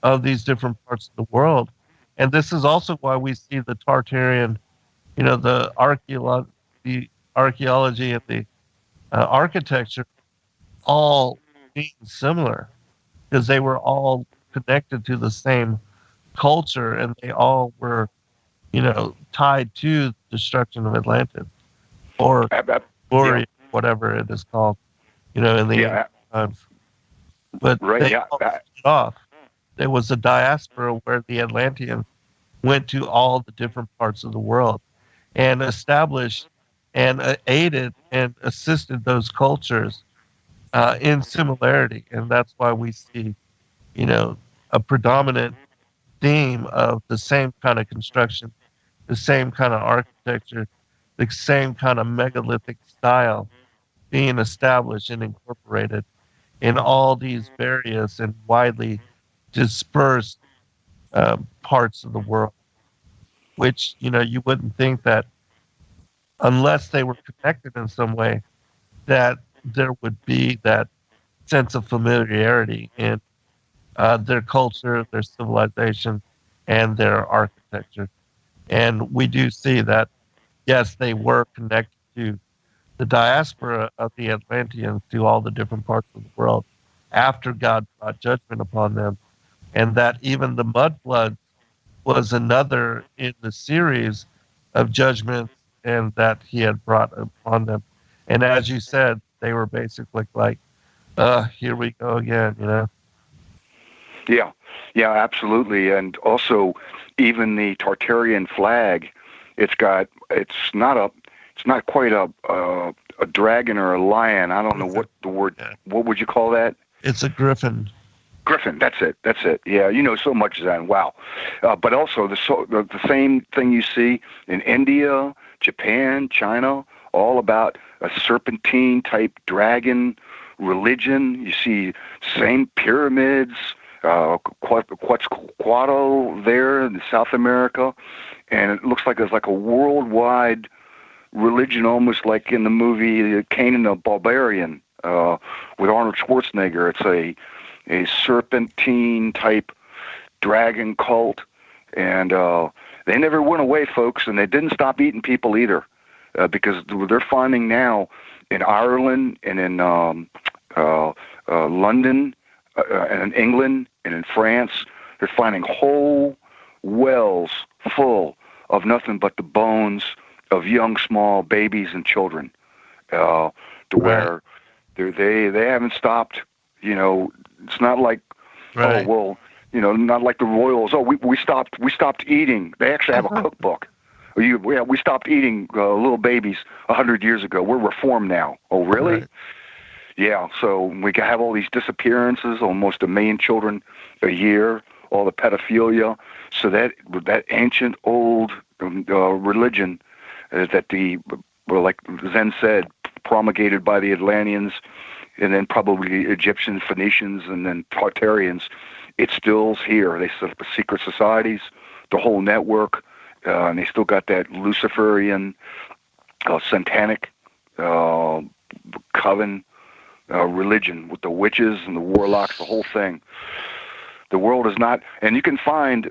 of these different parts of the world. And this is also why we see the Tartarian, the archaeology and the architecture all being similar, because they were all connected to the same culture, and they all were, tied to the destruction of Atlantis or glory, whatever it is called, in the times. But they all split off. There was a diaspora where the Atlanteans went to all the different parts of the world and established and aided and assisted those cultures in similarity. And that's why we see, a predominant theme of the same kind of construction, the same kind of architecture, the same kind of megalithic style being established and incorporated in all these various and widely dispersed parts of the world, which, you wouldn't think that unless they were connected in some way, that there would be that sense of familiarity in their culture, their civilization, and their architecture. And we do see that, yes, they were connected to the diaspora of the Atlanteans to all the different parts of the world after God brought judgment upon them. And that even the Mudfloods was another in the series of judgments and that he had brought upon them. And as you said, they were basically like, here we go again,
Yeah, absolutely. And also, even the Tartarian flag, it's not quite a dragon or a lion. I don't know what the word.
Yeah.
What would you call that?
It's a griffin.
Griffin. That's it. Yeah, you know so much, Zen. Wow. But also the same thing you see in India, Japan, China, all about a serpentine type dragon religion. You see same pyramids, Quetzalcoatl there in South America, and it looks like there's like a worldwide religion, almost like in the movie Conan the Barbarian with Arnold Schwarzenegger. It's a serpentine type dragon cult, and they never went away, folks, and they didn't stop eating people either, because they're finding now in Ireland and in London and in England and in France, they're finding whole wells full of nothing but the bones of young, small babies and children, to where they haven't stopped. You know, it's not like, oh, well, you know, not like the royals. Oh, we stopped eating. They actually have a cookbook. We stopped eating little babies 100 years ago. We're reformed now. Oh, really? Right. Yeah. So we have all these disappearances, almost 1 million children a year, all the pedophilia. So that ancient old religion that like Zen said, promulgated by the Atlanteans, and then probably Egyptians, Phoenicians, and then Tartarians, it still's here. They set up secret societies, the whole network, and they still got that Luciferian, satanic coven religion with the witches and the warlocks, the whole thing. The world is not, and you can find,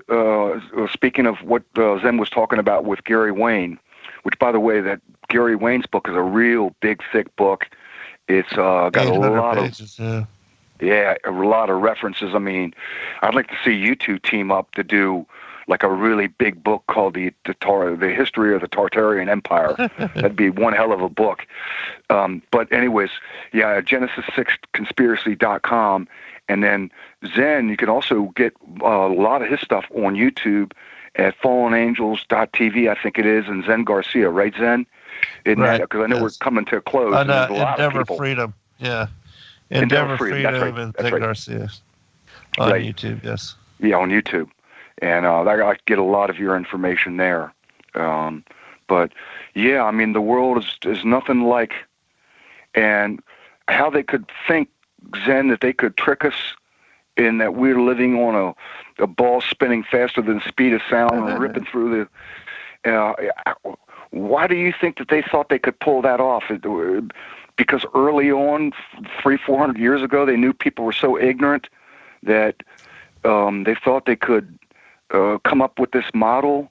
speaking of what Zen was talking about with Gary Wayne, which, by the way, that Gary Wayne's book is a real big, thick book. It's got a lot pages, of, a lot of references. I mean, I'd like to see you two team up to do like a really big book called the History of the Tartarian Empire. That'd be one hell of a book. But anyways, Genesis6conspiracy.com. And then Zen, you can also get a lot of his stuff on YouTube at fallenangels.tv, I think it is, and Zen Garcia, right, Zen? Because I know we're coming to a close.
And Endeavor Freedom, Endeavor Freedom and Zen Garcia on YouTube, yes.
Yeah, on YouTube. And I get a lot of your information there. But, yeah, I mean, the world is nothing like, and how they could think, Zen, that they could trick us in that we're living on a ball spinning faster than the speed of sound and ripping through the... why do you think that they thought they could pull that off? Because early on, 300-400 years ago, they knew people were so ignorant that they thought they could come up with this model,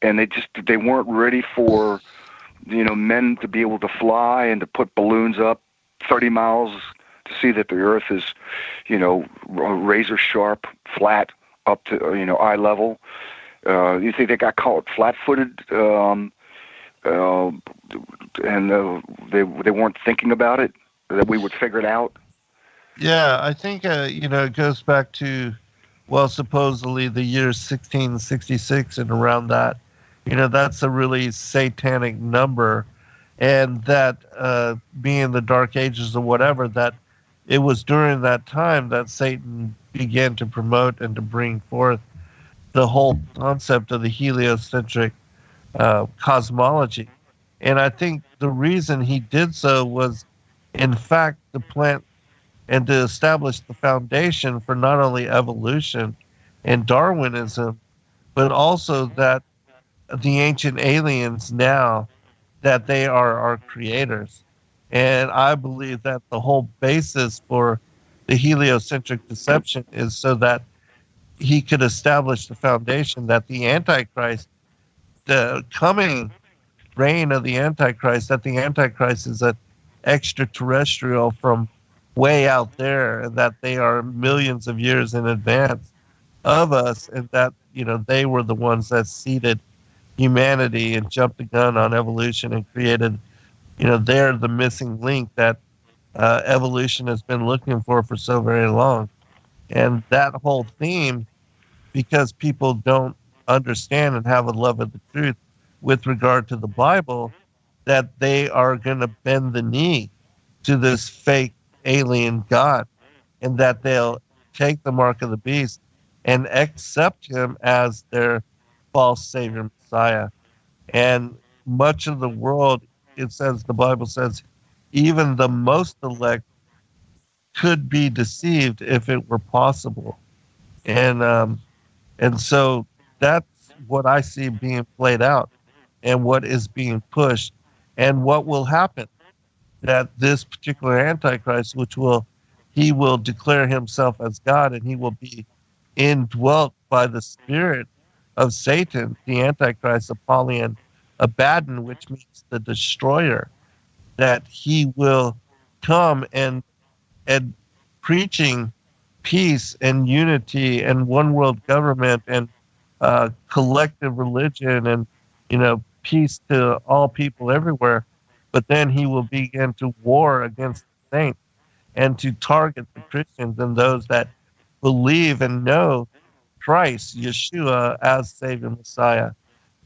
and they weren't ready for, men to be able to fly and to put balloons up 30 miles to see that the earth is, razor sharp, flat up to, eye level. You think they got caught flat-footed, and they weren't thinking about it, that we would figure it out?
Yeah, I think, it goes back to, supposedly the year 1666 and around that. That's a really satanic number. And that being the Dark Ages or whatever, that it was during that time that Satan began to promote and to bring forth the whole concept of the heliocentric cosmology. And I think the reason he did so was, in fact, to plant and to establish the foundation for not only evolution and Darwinism, but also that the ancient aliens now, that they are our creators. And I believe that the whole basis for the heliocentric deception is so that he could establish the foundation that the Antichrist, the coming reign of the Antichrist, that the Antichrist is an extraterrestrial from way out there, and that they are millions of years in advance of us, and that, they were the ones that seeded humanity and jumped the gun on evolution and created, they're the missing link that evolution has been looking for so very long. And that whole theme, because people don't understand and have a love of the truth with regard to the Bible, that they are going to bend the knee to this fake alien God, and that they'll take the mark of the beast and accept him as their false savior Messiah. And much of the world, the Bible says, even the most elect could be deceived if it were possible. And so that's what I see being played out and what is being pushed and what will happen. That this particular Antichrist, he will declare himself as God, and he will be indwelt by the spirit of Satan, the Antichrist, Apollyon, Abaddon, which means the destroyer, that he will come and preaching peace and unity and one world government and collective religion and, peace to all people everywhere. But then he will begin to war against the saints and to target the Christians and those that believe and know Christ, Yeshua, as Savior Messiah.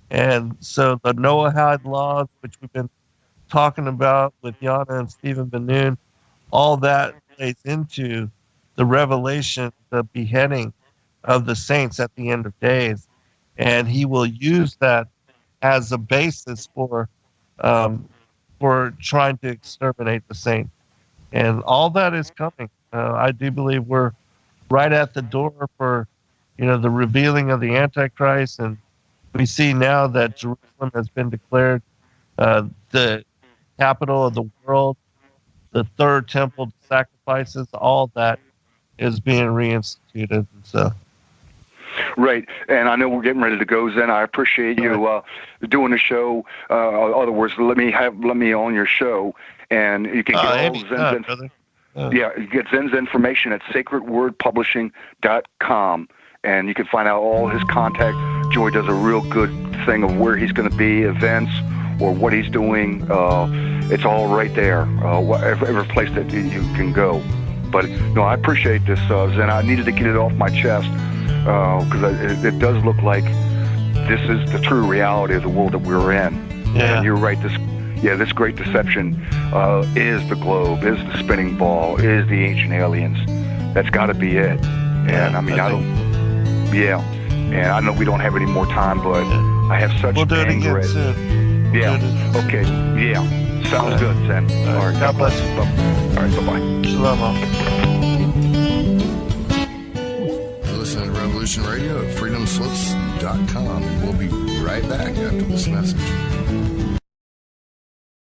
And so the Noahide laws, which we've been talking about with Yana and Stephen Ben-Nun, all that plays into the revelation, the beheading of the saints at the end of days. And he will use that as a basis for trying to exterminate the saints. And all that is coming. I do believe we're right at the door for, the revealing of the Antichrist. And we see now that Jerusalem has been declared the capital of the world, the third temple sacrifices, all that is being reinstituted. So.
Right, and I know we're getting ready to go, Zen. I appreciate you doing the show. In other words, let me on your show, and you can get all Zen's you get Zen's information at sacredwordpublishing.com, and you can find out all his contact. Joy does a real good thing of where he's going to be, events, or what he's doing. It's all right there, every place that you can go. But no, I appreciate this, Zen. I needed to get it off my chest. Because it does look like this is the true reality of the world that we're in.
Yeah.
And you're right. This great deception is the globe, is the spinning ball, is the ancient aliens. That's got to be it. And I mean, and I know we don't have any more time, but I have such.
We'll do it again soon.
Yeah. Okay. Yeah. Sounds good, Zen. All right.
God bless you.
All right. Bye-bye.
Shalom.
Revolution Radio at freedomslips.com. We'll be right back after this message.